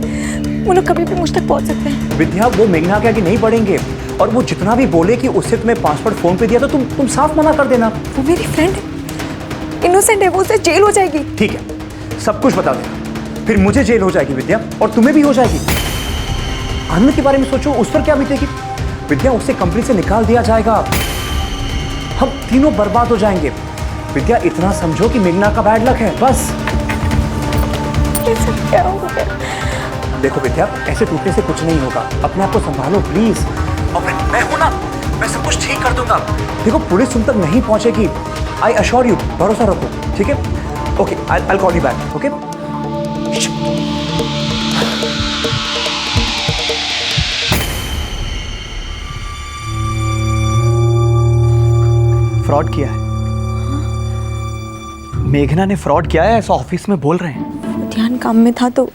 वो लोग कभी भी मुझ तक पहुंच सकते हैं। विद्या, वो मेघना के आगे नहीं बढ़ेंगे, और वो जितना भी बोले कि उससे तुम्हें पासवर्ड फोन पे दिया तो तुम साफ मना कर देना। वो मेरी फ्रेंड है, इनोसेंट है, वो उसे जेल हो जाएगी। ठीक है, सब कुछ बता देना, फिर मुझे जेल हो जाएगी विद्या, और तुम्हें भी हो जाएगी। आनंद के बारे में सोचो, उस पर क्या बीतेगी? विद्या, उससे कंपनी से निकाल दिया जाएगा, हम तीनों बर्बाद हो जाएंगे। विद्या, इतना समझो कि मेघना का बैड लक है, बस। क्या हो गया? देखो विद्या, ऐसे टूटने से कुछ नहीं होगा, अपने आप को संभालो प्लीज। और मैं हूं ना, मैं सब कुछ ठीक कर दूंगा। देखो पुलिस तुम तक नहीं पहुंचेगी, आई अश्योर यू, भरोसा रखो, ठीक है? Okay, I call you back, okay? Fraud किया है, मेघना ने फ्रॉड किया है, ऐसा ऑफिस में बोल रहे हैं। ध्यान काम में था तो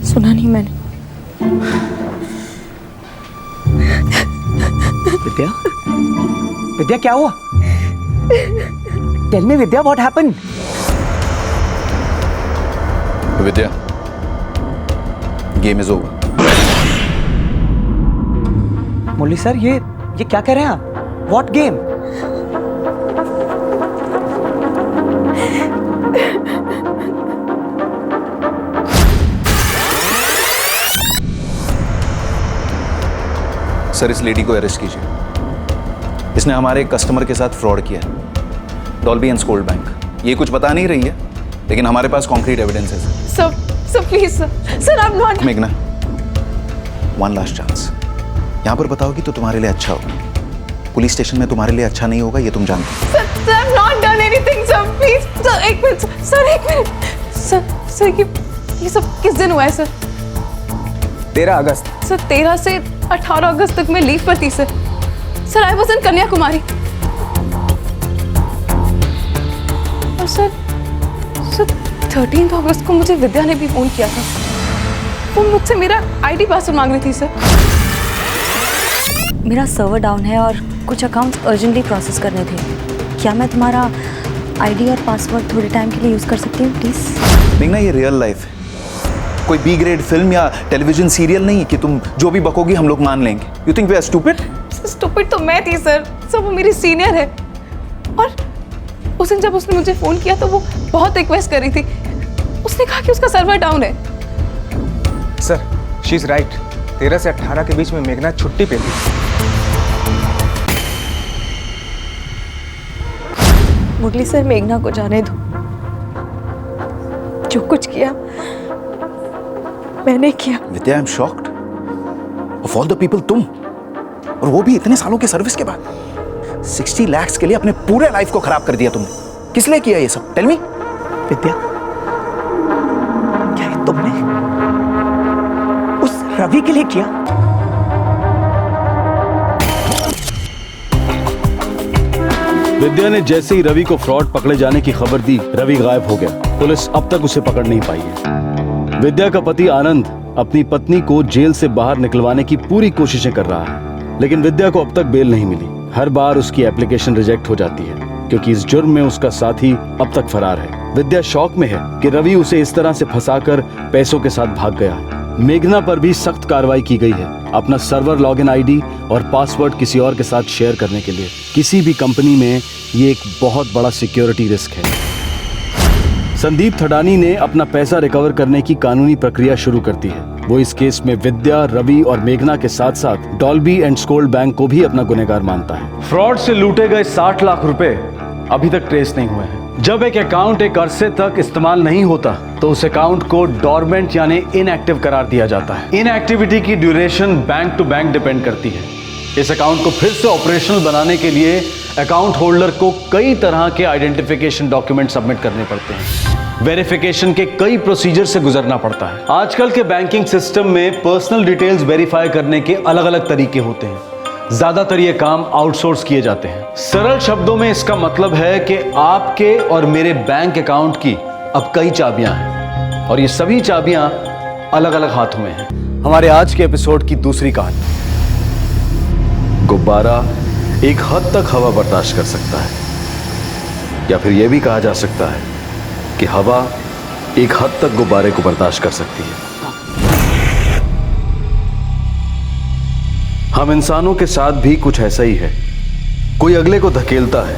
सुना नहीं मैंने। विद्या, विद्या क्या हुआ? Tell me Vidya, what happened? Vidya, game is over. Murali sir, ये क्या कह रहे हैं आप? What game? सर, इस लेडी को अरेस्ट कीजिए, इसने हमारे एक कस्टमर के साथ फ्रॉड किया है, डॉल्बी एंड स्कोल्ड बैंक। ये कुछ बता नहीं रही है, लेकिन हमारे पास कॉन्क्रीट एविडेंस है। Sir please sir, I am not. मेघना, वन लास्ट चांस, यहाँ पर बताओगी तो तुम्हारे लिए अच्छा होगा, पुलिस स्टेशन में तुम्हारे लिए अच्छा नहीं होगा, ये तुम जानते हो। Sir I have not done anything sir, please sir, एक मिनट सर, एक मिनट सर, ये सब किस दिन हुआ है सर? 13 अगस्त। सर 13 से 18 अगस्त तक मैं लीव पर थी sir. Sir I was in Kanyakumari. और सर 13 अगस्त को मुझे विद्या ने भी फोन किया था, वो मुझसे मेरा आईडी पासवर्ड मांग रही थी सर। मेरा सर्वर डाउन है और कुछ अकाउंट्स अर्जेंटली प्रोसेस करने थे। क्या मैं तुम्हारा आईडी और पासवर्ड थोड़े टाइम के लिए यूज़ कर सकती हूँ प्लीज़? मेघना, ये रियल लाइफ है, कोई बी ग्रेड फिल्म या टेलीविजन सीरियल नहीं कि तुम जो भी बकोगी हम लोग मान लेंगे। You think we are stupid? Stupid तो मैं थी सर, वो मेरी सीनियर है, और उस दिन जब उसने मुझे फोन किया तो वो बहुत रिक्वेस्ट कर रही थी, उसने कहा कि उसका सर्वर डाउन है। सर शी इज राइट, 13 से 18 के बीच में मेघना छुट्टी पे थी। मुरली सर, मेघना को जाने दो, जो कुछ किया मैंने किया। Vidya, I am shocked of all the people, तुम, और वो भी इतने सालों के सर्विस के बाद। 60 लाख के लिए अपने पूरे लाइफ को खराब कर दिया तुमने। किस लिए किया ये सब? Tell me. विद्या, क्या ये तुमने उस रवि के लिए किया? विद्या ने जैसे ही रवि को फ्रॉड पकड़े जाने की खबर दी, रवि गायब हो गया। पुलिस अब तक उसे पकड़ नहीं पाई है। विद्या का पति आनंद अपनी पत्नी को जेल से बाहर निकलवाने की पूरी कोशिशें कर रहा है, लेकिन विद्या को अब तक बेल नहीं मिली। हर बार उसकी एप्लीकेशन रिजेक्ट हो जाती है क्योंकि इस जुर्म में उसका साथी अब तक फरार है। विद्या शौक में है कि रवि उसे इस तरह से फंसाकर पैसों के साथ भाग गया है। मेघना पर भी सख्त कार्रवाई की गई है अपना सर्वर लॉगिन आईडी और पासवर्ड किसी और के साथ शेयर करने के लिए। किसी भी कंपनी में ये एक बहुत बड़ा सिक्योरिटी रिस्क है। संदीप थडानी ने अपना पैसा रिकवर करने की कानूनी प्रक्रिया शुरू कर दी है। वो इस केस में विद्या, रवि और मेघना के साथ साथ डॉल्बी एंड स्कोल्ड बैंक को भी अपना गुनहगार मानता है। फ्रॉड से लूटे गए 60 लाख रुपए अभी तक ट्रेस नहीं हुए हैं। जब एक अकाउंट एक अरसे तक इस्तेमाल नहीं होता तो उस अकाउंट को डोरमेंट यानी इनएक्टिव करार दिया जाता है। इनएक्टिविटी की duration bank to bank depend करती है। इस अकाउंट को फिर से ऑपरेशनल बनाने के लिए अकाउंट होल्डर को कई तरह के आइडेंटिफिकेशन डॉक्यूमेंट सबमिट करने पड़ते हैं। वेरिफिकेशन के कई प्रोसीजर से गुजरना पड़ता है। आजकल के बैंकिंग सिस्टम में पर्सनल डिटेल्स वेरीफाई करने के अलग अलग तरीके होते हैं। ज्यादातर ये काम आउटसोर्स किए जाते हैं। सरल शब्दों में इसका मतलब है कि आपके और मेरे बैंक अकाउंट की अब कई चाबियां हैं और ये सभी चाबियां अलग अलग हाथों में हैं। हमारे आज के एपिसोड की दूसरी कहानी। गुब्बारा एक हद तक हवा बर्दाश्त कर सकता है, या फिर यह भी कहा जा सकता है कि हवा एक हद तक गुब्बारे को बर्दाश्त कर सकती है। हम इंसानों के साथ भी कुछ ऐसा ही है। कोई अगले को धकेलता है,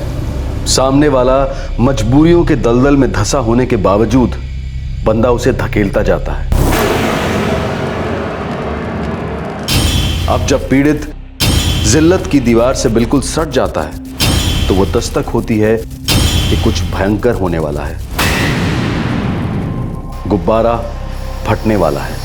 सामने वाला मजबूरियों के दलदल में धंसा होने के बावजूद बंदा उसे धकेलता जाता है। अब जब पीड़ित जिल्लत की दीवार से बिल्कुल सट जाता है तो वो दस्तक होती है कि कुछ भयंकर होने वाला है। गुब्बारा फटने वाला है।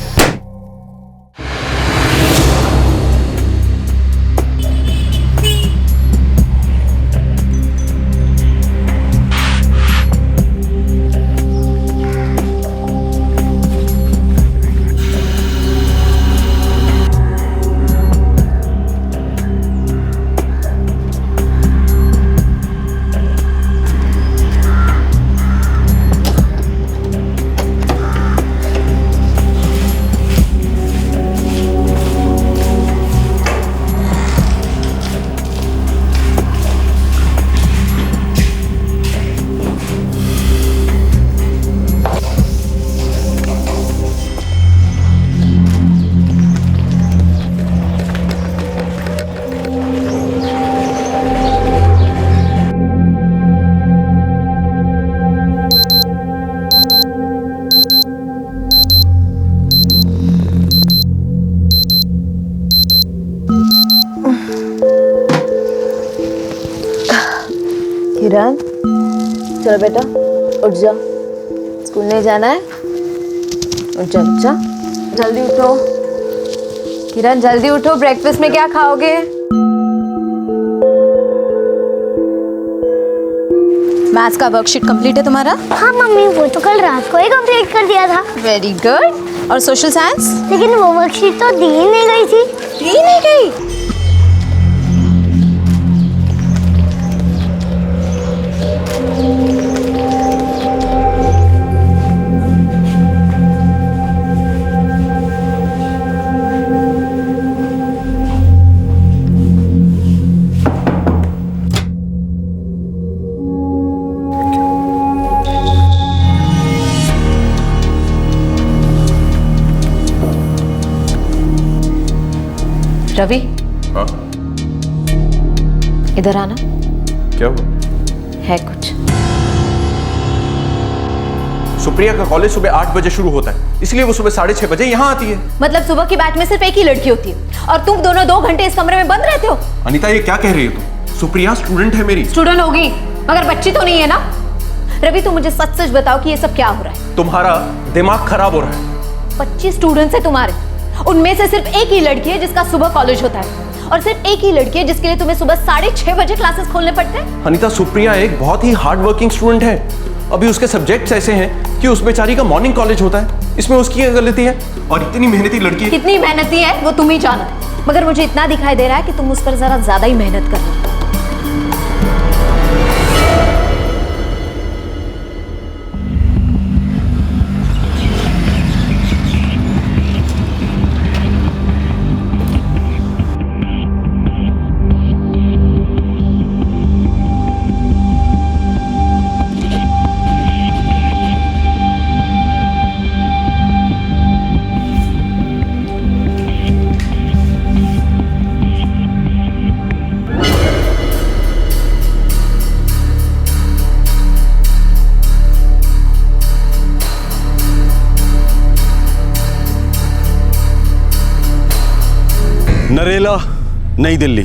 किरण, चलो बेटा उठ जा, स्कूल नहीं जाना है। उठ जा, उठ जा, जल्दी उठो। किरण जल्दी उठो, ब्रेकफास्ट में क्या खाओगे? मैथ्स का वर्कशीट कंप्लीट है तुम्हारा? हाँ मम्मी, वो तो कल रात को ही कंप्लीट कर दिया था। Very good. और सोशल साइंस? लेकिन वो वर्कशीट तो दी ही नहीं गई थी। दी नहीं गई? रवि, हाँ? इधर आना। क्या हुआ? है कुछ। सुप्रिया का कॉलेज सुबह 8 बजे शुरू होता है, इसलिए वो सुबह 6:30 बजे यहाँ आती है। मतलब सुबह की बैच में सिर्फ एक ही लड़की होती है और तुम दोनों 2 घंटे इस कमरे में बंद रहते हो? अनीता, ये क्या कह रही है तुम? सुप्रिया स्टूडेंट है मेरी। स्टूडेंट होगी मगर बच्ची तो नहीं है ना। रवि, तुम मुझे सच सच बताओ कि ये सब क्या हो रहा है? तुम्हारा दिमाग खराब हो रहा है। 25 स्टूडेंट्स है तुम्हारे, उनमें से सिर्फ एक ही लड़की है जिसका सुबह कॉलेज होता है और सिर्फ एक ही लड़की है जिसके लिए तुम्हें सुबह 6:30 बजे क्लासेस खोलने पड़ते हैं। अनीता, सुप्रिया एक बहुत ही हार्ड वर्किंग स्टूडेंट है। अभी उसके सब्जेक्ट्स ऐसे हैं कि उस बेचारी का मॉर्निंग कॉलेज होता है, इसमें उसकी क्या गलती है? और इतनी मेहनती लड़की। कितनी मेहनती है वो तुम ही जानते, मगर मुझे इतना दिखाई दे रहा है कि तुम उस पर जरा ज्यादा ही मेहनत कर रहे हो। नरेला, नई दिल्ली।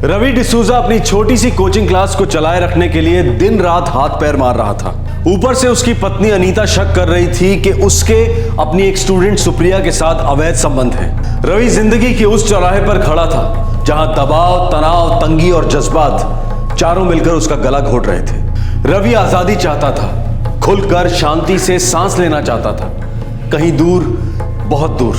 रवि डिसूजा अपनी छोटी सी कोचिंग क्लास को चलाए रखने के लिए दिन रात हाथ पैर मार रहा था। ऊपर से उसकी पत्नी अनीता शक कर रही थी कि उसके अपनी एक स्टूडेंट सुप्रिया के साथ अवैध संबंध है। रवि जिंदगी के उस चौराहे पर खड़ा था जहां दबाव, तनाव, तंगी और जज्बात चारों मिलकर उसका गला घोट रहे थे। रवि आजादी चाहता था, खुलकर शांति से सांस लेना चाहता था, कहीं दूर, बहुत दूर।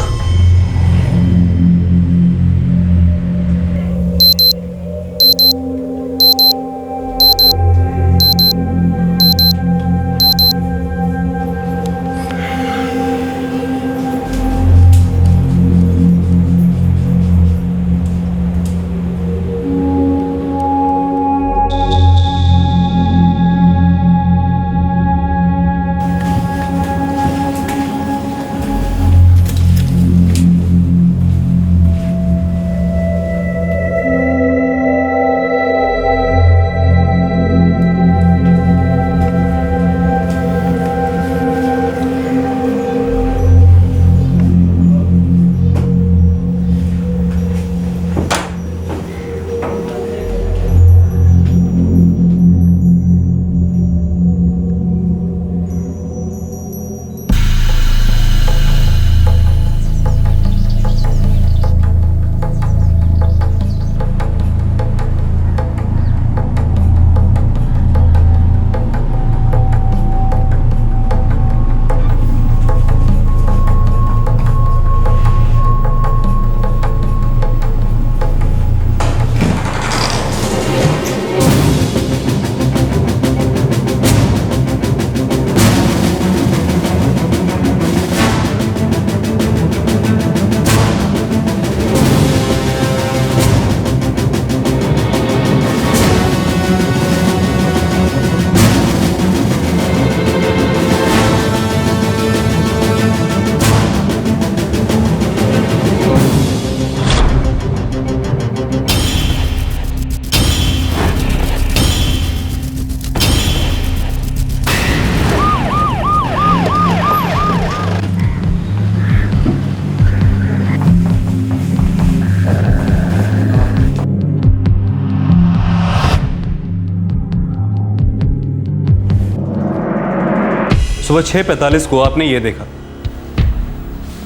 सुबह 6:45 को आपने ये देखा?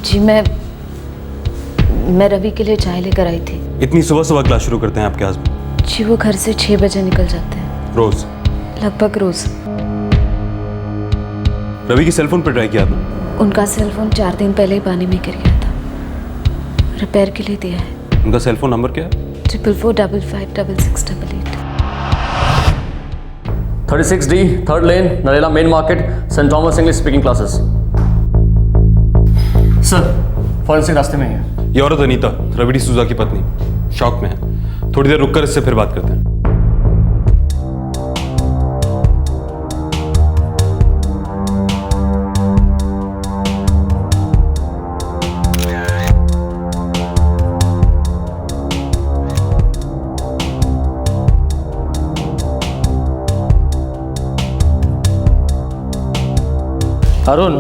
जी मैं रवि के लिए चाय लेकर आई थी। इतनी सुबह सुबह क्लास शुरू करते हैं आपके हस्बैंड? जी वो घर से 6 बजे निकल जाते हैं। रोज? लगभग रोज। रवि की सेलफोन पर ट्राई किया आपने? उनका सेलफोन 4 दिन पहले ही पानी में गिर गया था, रिपेयर के लिए दिया है। उनका सेलफोन नंबर क्या है? 44455668। 36D, 3rd lane, Narela main market, Saint Thomas English speaking classes. Sir, forensic रास्ते में ही है। ये औरत अनीता, रवि डिसूजा की पत्नी, शॉक में है। थोड़ी देर रुककर इससे फिर बात करते हैं। अरुण,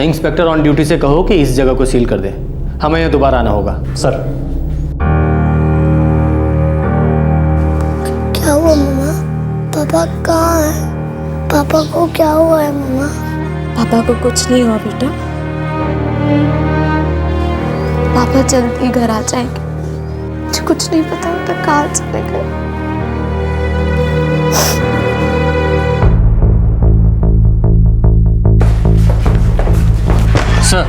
इंस्पेक्टर ऑन ड्यूटी से कहो कि इस जगह को सील कर दे, हमें यहाँ दोबारा आना होगा। सर। क्या हुआ मम्मा? पापा कहाँ है? पापा को क्या हुआ है मम्मा? पापा को कुछ नहीं हुआ बेटा, पापा जल्दी घर आ जाएंगे। मुझे कुछ नहीं पता बेटा कहाँ चले गए। सर,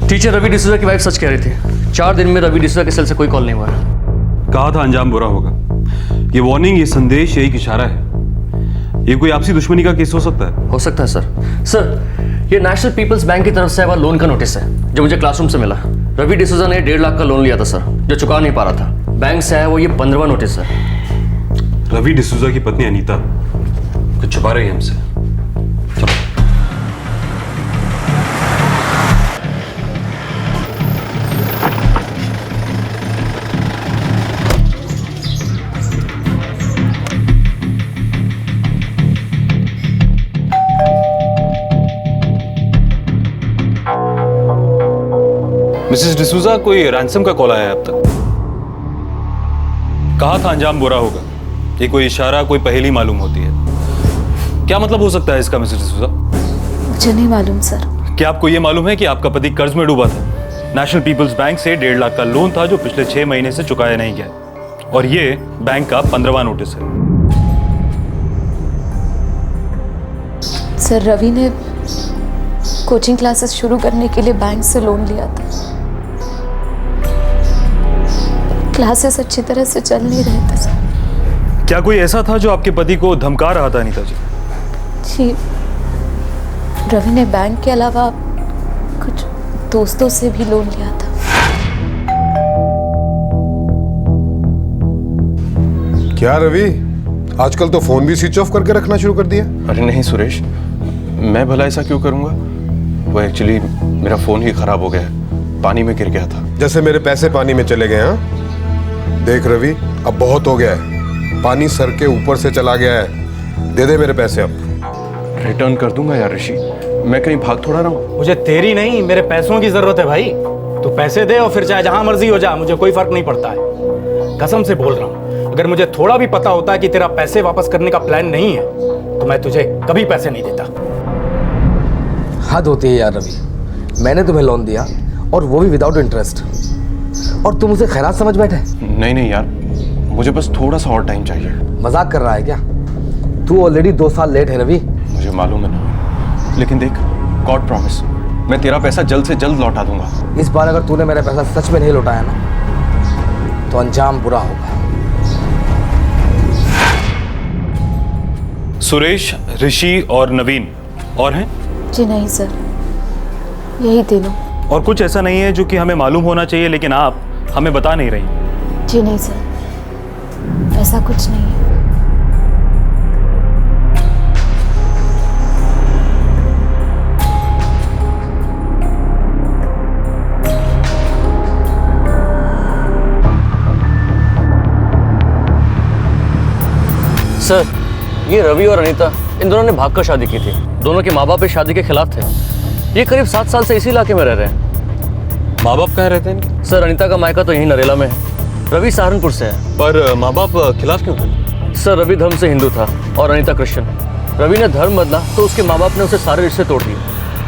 टीचर रवि डिसूजा की वाइफ सच कह रही थी। 4 दिन में रवि डिसूजा के सेल से कोई कॉल नहीं हुआ है। कहा था अंजाम बुरा होगा। ये वार्निंग, ये संदेश, यही इशारा है। ये कोई आपसी दुश्मनी का केस हो सकता है? हो सकता है सर। सर, ये नेशनल पीपल्स बैंक की तरफ से आया लोन का नोटिस है जो मुझे क्लासरूम से मिला। रवि डिसूजा ने 1.5 लाख का लोन लिया था सर, जो चुका नहीं पा रहा था। बैंक से आया वो ये 15वां नोटिस है। रवि डिसूजा की पत्नी अनीता कुछ छुपा रही है हमसे। चलो। मिसेस डिसूजा, कोई रैंसम का कॉल आया है अब तक? कहा था अंजाम बुरा होगा। ये कोई इशारा, कोई पहेली मालूम होती है। क्या मतलब हो सकता है इसका मिसेस डिसूजा? मुझे नहीं मालूम सर। क्या आपको ये मालूम है कि आपका पति कर्ज में डूबा था? नेशनल पीपल्स बैंक से 1.5 लाख का लोन था जो पिछले 6 महीने से चुकाया नहीं गया, और ये बैंक का 15वां नोटिस है। सर, रवि ने कोचिंग क्लासेस शुरू करने के लिए बैंक से लोन लिया था। क्लासेस अच्छी तरह से चल नहीं रहे थे सर। क्या कोई ऐसा था जो आपके पति को धमका रहा था अनीता जी? जी, रवि ने बैंक के अलावा कुछ दोस्तों से भी लोन लिया था। क्या रवि, आजकल तो फोन भी स्विच ऑफ करके रखना शुरू कर दिया? अरे नहीं सुरेश, मैं भला ऐसा क्यों करूंगा? वो एक्चुअली मेरा फोन ही खराब हो गया है, पानी में गिर गया था। जैसे मेरे पैसे पानी में चले गए। हाँ देख रवि, अब बहुत हो गया है, पानी सर के ऊपर से चला गया है। दे दे मेरे पैसे अब। रिटर्न कर दूंगा यार ऋषि, मैं कहीं भाग थोड़ा रहा हूँ। मुझे तेरी नहीं, मेरे पैसों की जरूरत है भाई। तू पैसे दे और फिर चाहे जहां मर्जी हो जा, मुझे कोई फर्क नहीं पड़ता है। कसम से बोल रहा हूँ, अगर मुझे थोड़ा भी पता होता कि तेरा पैसे वापस करने का प्लान नहीं है तो मैं तुझे कभी पैसे नहीं देता। हद होती है यार रवि, मैंने तुम्हें लोन दिया और वो भी विदाउट इंटरेस्ट, और तुम उसे खैरात समझ बैठे। नहीं यार, मुझे बस थोड़ा सा और टाइम चाहिए। मजाक कर रहा है क्या? तू ऑलरेडी 2 साल लेट है रवि। मुझे मालूम है ना, लेकिन देख, गॉड प्रॉमिस, मैं तेरा पैसा जल्द से जल्द लौटा दूंगा। इस बार अगर तूने मेरा पैसा सच में नहीं लौटाया ना तो अंजाम बुरा होगा। सुरेश, ऋषि और नवीन और हैं? जी नहीं सर, यही तीनों। और कुछ ऐसा नहीं है जो कि हमें मालूम होना चाहिए लेकिन आप हमें बता नहीं रही? जी नहीं सर, ऐसा कुछ नहीं है। सर, ये रवि और अनीता, इन दोनों ने भागकर शादी की थी। दोनों के माँ बाप इस शादी के खिलाफ थे। ये करीब 7 साल से इसी इलाके में रह रहे हैं। माँ बाप कहाँ रहते हैं? सर, अनीता का मायका तो यहीं नरेला में है, रवि सहारनपुर से है। पर माँ बाप खिलाफ क्यों थे? सर, रवि धर्म से हिंदू था और अनीता क्रिश्चियन। रवि ने धर्म बदला तो उसके माँ बाप ने उसे सारे रिश्ते तोड़ दिए,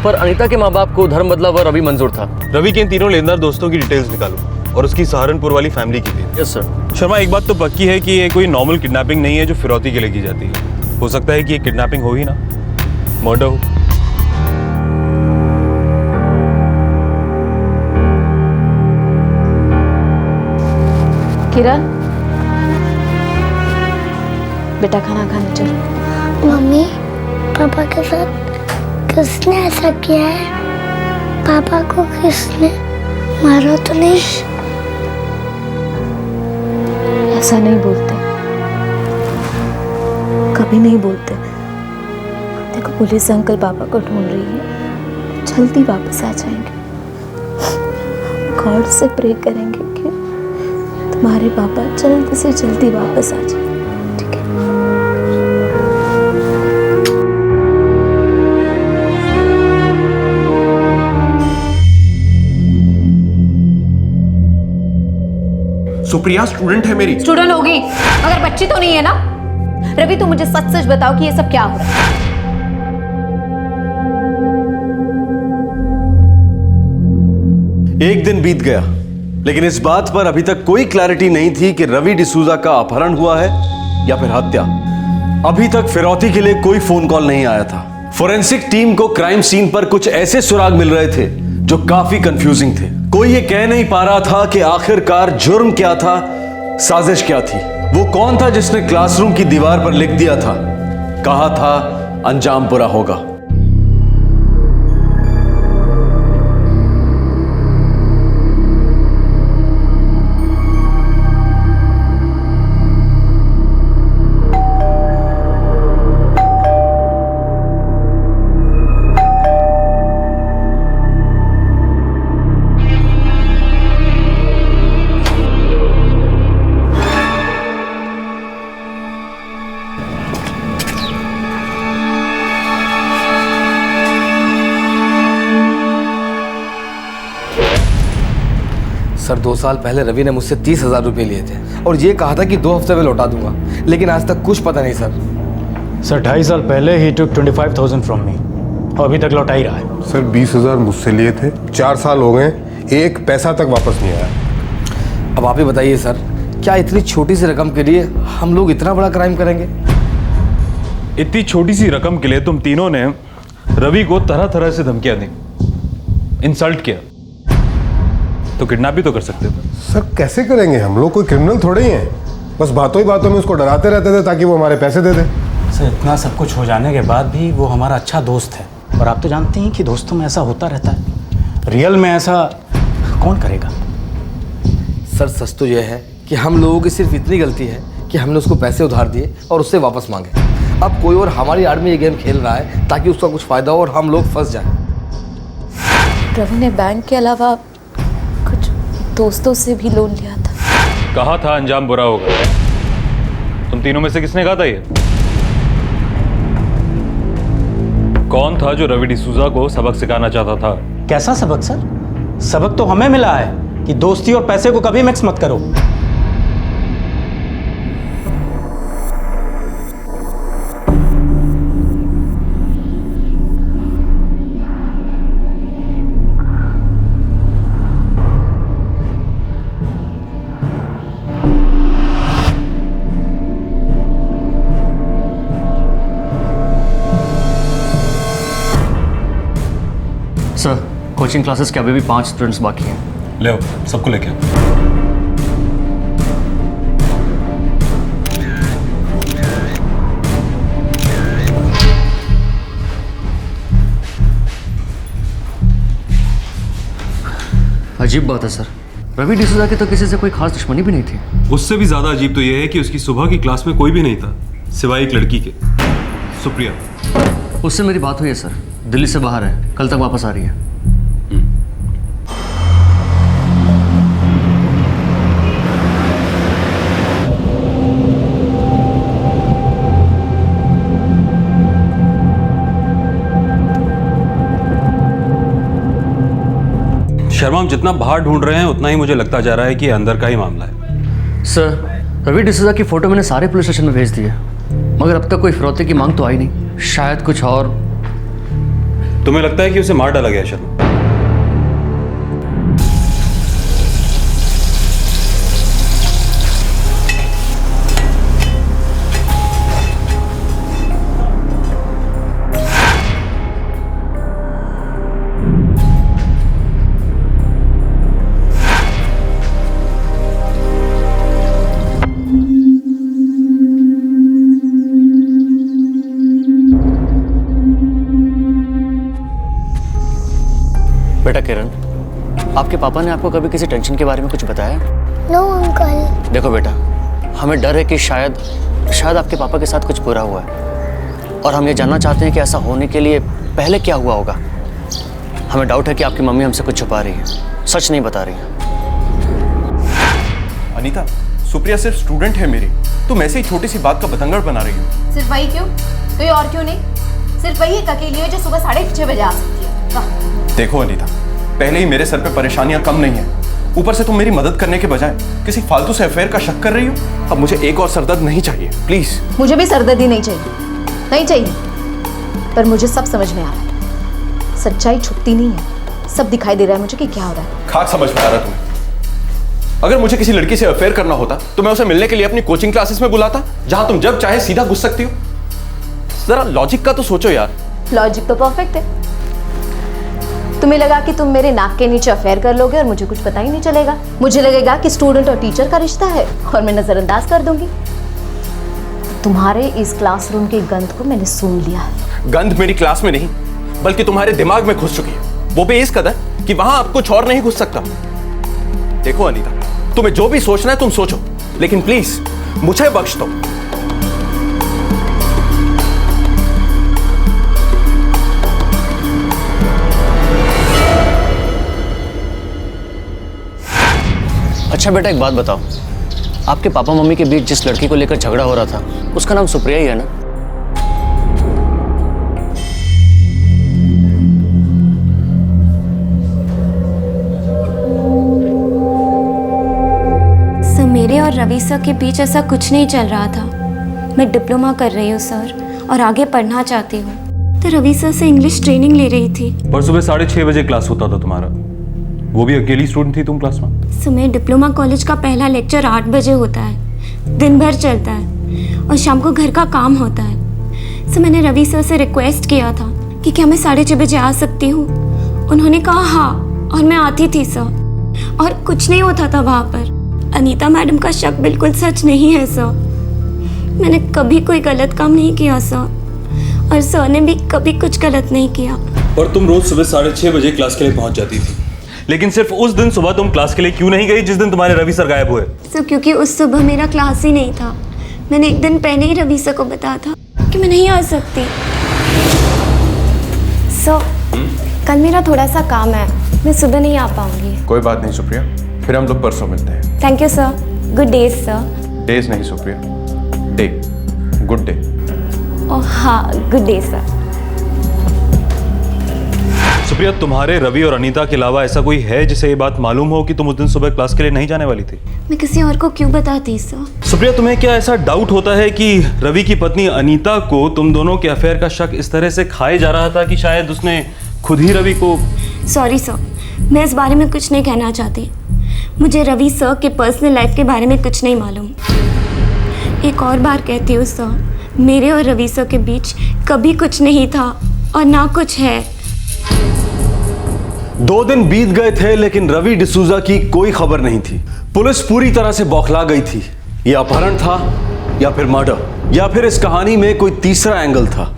पर अनीता के माँ बाप को धर्म बदला वह रवि मंजूर था। रवि के इन तीनों लेनदार दोस्तों की डिटेल्स निकालो और उसकी सहारनपुर वाली फैमिली की भी। Yes sir. शर्मा, एक बात तो पक्की है कि ये कोई नॉर्मल किडनैपिंग नहीं है जो फिरौती के लिए की जाती है। हो सकता है कि ये किडनैपिंग हो ही ना, मर्डर हो। किरण, बेटा खाना खाने चल। मम्मी, पापा के साथ किसने ऐसा किया है? पापा को किसने मारा तो नहीं? ऐसा नहीं बोलते, कभी नहीं बोलते। देखो, पुलिस अंकल पापा को ढूंढ रही है, जल्दी वापस आ जाएंगे। गॉड से प्रे करेंगे कि तुम्हारे पापा जल्दी से जल्दी वापस आ जाए। ठीक है? सुप्रिया स्टूडेंट है मेरी। स्टूडेंट होगी मगर बच्ची तो नहीं है ना। रवि, तुम मुझे सच सच बताओ कि ये सब क्या हो रहा है? एक दिन बीत गया, लेकिन इस बात पर अभी तक कोई क्लैरिटी नहीं थी कि रवि डिसूजा का अपहरण हुआ है या फिर हत्या। अभी तक फिरौती के लिए कोई फोन कॉल नहीं आया था। फोरेंसिक टीम को क्राइम सीन पर कुछ ऐसे सुराग मिल रहे थे जो काफी कंफ्यूजिंग थे। कोई ये कह नहीं पा रहा था कि आखिरकार जुर्म क्या था, साजिश क्या थी। वो कौन था जिसने क्लासरूम की दीवार पर लिख दिया था, कहा था अंजाम बुरा होगा। सर 2 साल पहले रवि ने मुझसे 30,000 रुपये लिए थे और ये कहा था कि 2 हफ्ते में लौटा दूंगा, लेकिन आज तक कुछ पता नहीं सर। सर 2.5 साल पहले ही took 25,000 फ्रॉम मी और अभी तक लौटा ही रहा है। सर 20,000 मुझसे लिए थे, 4 साल हो गए, एक पैसा तक वापस नहीं आया। अब आप ही बताइए सर, क्या इतनी छोटी सी रकम के लिए हम लोग इतना बड़ा क्राइम करेंगे? इतनी छोटी सी रकम के लिए तुम तीनों ने रवि को तरह तरह से धमकियां दी, इंसल्ट किया, तो किडनैप भी तो कर सकते थे। सर कैसे करेंगे, हम लोग कोई क्रिमिनल थोड़े ही हैं, बस बातों ही बातों में उसको डराते रहते थे ताकि वो हमारे पैसे दे दे। सर इतना सब कुछ हो जाने के बाद भी वो हमारा अच्छा दोस्त है, और आप तो जानते हैं कि दोस्तों में ऐसा होता रहता है, रियल में ऐसा कौन करेगा? सर सच तो यह है कि हम लोगों की सिर्फ इतनी गलती है कि हमने उसको पैसे उधार दिए और उससे वापस मांगे। अब कोई और हमारी आड़ में ये गेम खेल रहा है ताकि उसका कुछ फायदा हो और हम लोग फंस जाएं। रवि ने बैंक के अलावा कुछ दोस्तों से भी लोन लिया था। कहा था अंजाम बुरा होगा। तुम तीनों में से किसने कहा था ये? कौन था जो रवि डिसूजा को सबक सिखाना चाहता था? कैसा सबक सर? सबक तो हमें मिला है कि दोस्ती और पैसे को कभी मिक्स मत करो। सर कोचिंग क्लासेस के अभी भी 5 स्टूडेंट्स बाकी हैं। ले आओ, सबको लेके आओ। अजीब बात है सर, रवि डिसूजा की तो किसी से कोई खास दुश्मनी भी नहीं थी। उससे भी ज्यादा अजीब तो यह है कि उसकी सुबह की क्लास में कोई भी नहीं था सिवाय एक लड़की के, सुप्रिया। उससे मेरी बात हुई है सर, दिल्ली से बाहर है, कल तक वापस आ रही है। शर्मा, हम जितना बाहर ढूंढ रहे हैं उतना ही मुझे लगता जा रहा है कि ये अंदर का ही मामला है। सर रवि डिसूजा की फोटो मैंने सारे पुलिस स्टेशन में भेज दी है, मगर अब तक कोई फिरौती की मांग तो आई नहीं। शायद कुछ और। तुम्हें लगता है कि उसे मार डाला गया शर्मा? बेटा किरण, आपके पापा ने आपको कभी किसी टेंशन के बारे में कुछ बताया? No uncle. देखो बेटा, हमें डर है कि शायद आपके पापा के साथ कुछ बुरा हुआ है, और हम ये जानना चाहते हैं कि ऐसा होने के लिए पहले क्या हुआ होगा। हमें डाउट है कि आपकी मम्मी हमसे कुछ छुपा रही है, सच नहीं बता रही है। अनीता, सुप्रिया सिर्फ स्टूडेंट है मेरी, तुम ऐसे ही छोटी सी बात का बतंगड़ बना रही हो। सिर्फ वही क्यों? कोई और क्यों नहीं? सिर्फ वही एक अकेली है जो सुबह 6:30 बजे आ सकती है। वाह। देखो अनीता, पहले ही मेरे सर पे परेशानियां कम नहीं है, ऊपर से तुम मेरी मदद करने के बजाय किसी फालतू से अफेयर का शक कर रही हो। अब मुझे एक और सरदर्द नहीं चाहिए, प्लीज। मुझे भी सरदर्दी नहीं चाहिए, पर मुझे सब समझ में आ रहा है। सच्चाई छुपती नहीं है, सब दिखाई दे रहा है मुझे कि क्या हो रहा है। खाक समझ में आ रहा तुम्हें। अगर मुझे किसी लड़की से अफेयर करना होता तो मैं उसे मिलने के लिए अपनी कोचिंग क्लासेस में बुलाता, जहां तुम जब चाहे सीधा घुस सकती हो। जरा लॉजिक का तो सोचो यार। लॉजिक तो परफेक्ट है। तुम्हें लगा कि तुम मेरे नाक के नीचे अफेयर कर लोगे और मुझे कुछ पता ही नहीं चलेगा। मुझे लगेगा कि स्टूडेंट और टीचर का रिश्ता है और मैं नजरअंदाज कर दूंगी। तुम्हारे इस क्लासरूम की गंध को मैंने सूंघ लिया है। गंध मेरी क्लास में नहीं, बल्कि तुम्हारे दिमाग में घुस चुकी है, वो भी इस कदर कि वहां अब कुछ और नहीं घुस सकता। देखो अनीता, तुम्हें जो भी सोचना है तुम सोचो, लेकिन प्लीज मुझे बख्श दो। अच्छा बेटा, एक बात बताओ, आपके पापा मम्मी के बीच जिस लड़की को लेकर झगड़ा हो रहा था उसका नाम सुप्रिया ही है ना? और रवि सर के बीच ऐसा कुछ नहीं चल रहा था। मैं डिप्लोमा कर रही हूँ सर और आगे पढ़ना चाहती हूँ, तो रवि सर से इंग्लिश ट्रेनिंग ले रही थी। पर सुबह 6:30 बजे क्लास होता था तुम्हारा, वो भी अकेली स्टूडेंट थी तुम क्लास में? सुबह डिप्लोमा कॉलेज का पहला लेक्चर 8 बजे होता है, दिन भर चलता है और शाम को घर का काम होता है। सो मैंने रवि सर से रिक्वेस्ट किया था कि क्या मैं 6:30 बजे आ सकती हूँ। उन्होंने कहा हाँ, और मैं आती थी सर, और कुछ नहीं होता था वहाँ पर। अनीता मैडम का शक बिल्कुल सच नहीं है सर। मैंने कभी कोई गलत काम नहीं किया सर, और सर ने भी कभी कुछ गलत नहीं किया। और तुम रोज सुबह 6:30 बजे क्लास के लिए पहुंच जाती थी, लेकिन सिर्फ उस दिन सुबह तुम क्लास के लिए क्यों नहीं गई जिस दिन तुम्हारे रवि सर गायब हुए? सर क्योंकि उस सुबह मेरा क्लास ही नहीं था। मैंने एक दिन पहले ही रवि सर को बताया था कि मैं नहीं आ सकती। सर कल मेरा थोड़ा सा काम है, मैं सुबह नहीं आ पाऊंगी। कोई बात नहीं सुप्रिया, फिर हम लोग परसों मिलते हैं। Thank you sir. Good days sir. Days नहीं सुप्रिया, डे, गुड डे। ओह हाँ, गुड डे सर। सुप्रिया, तुम्हारे रवि और अनीता के अलावा ऐसा कोई है जिसे ये बात मालूम हो कि तुम उस दिन सुबह क्लास के लिए नहीं जाने वाली थी? मैं किसी और को क्यों बताती सर? सुप्रिया, तुम्हें क्या ऐसा डाउट होता है कि रवि की पत्नी अनीता को तुम दोनों के अफेयर का शक इस तरह से खाए जा रहा था कि शायद उसने खुद ही रवि को? सॉरी सर, मैं इस बारे में कुछ नहीं कहना चाहती। मुझे रवि सर के पर्सनल लाइफ के बारे में कुछ नहीं मालूम। एक और बार कहती हूँ सर, मेरे और रवि सर के बीच कभी कुछ नहीं था और ना कुछ है। 2 दिन बीत गए थे लेकिन रवि डिसूजा की कोई खबर नहीं थी। पुलिस पूरी तरह से बौखला गई थी। यह अपहरण था या फिर मर्डर, या फिर इस कहानी में कोई तीसरा एंगल था।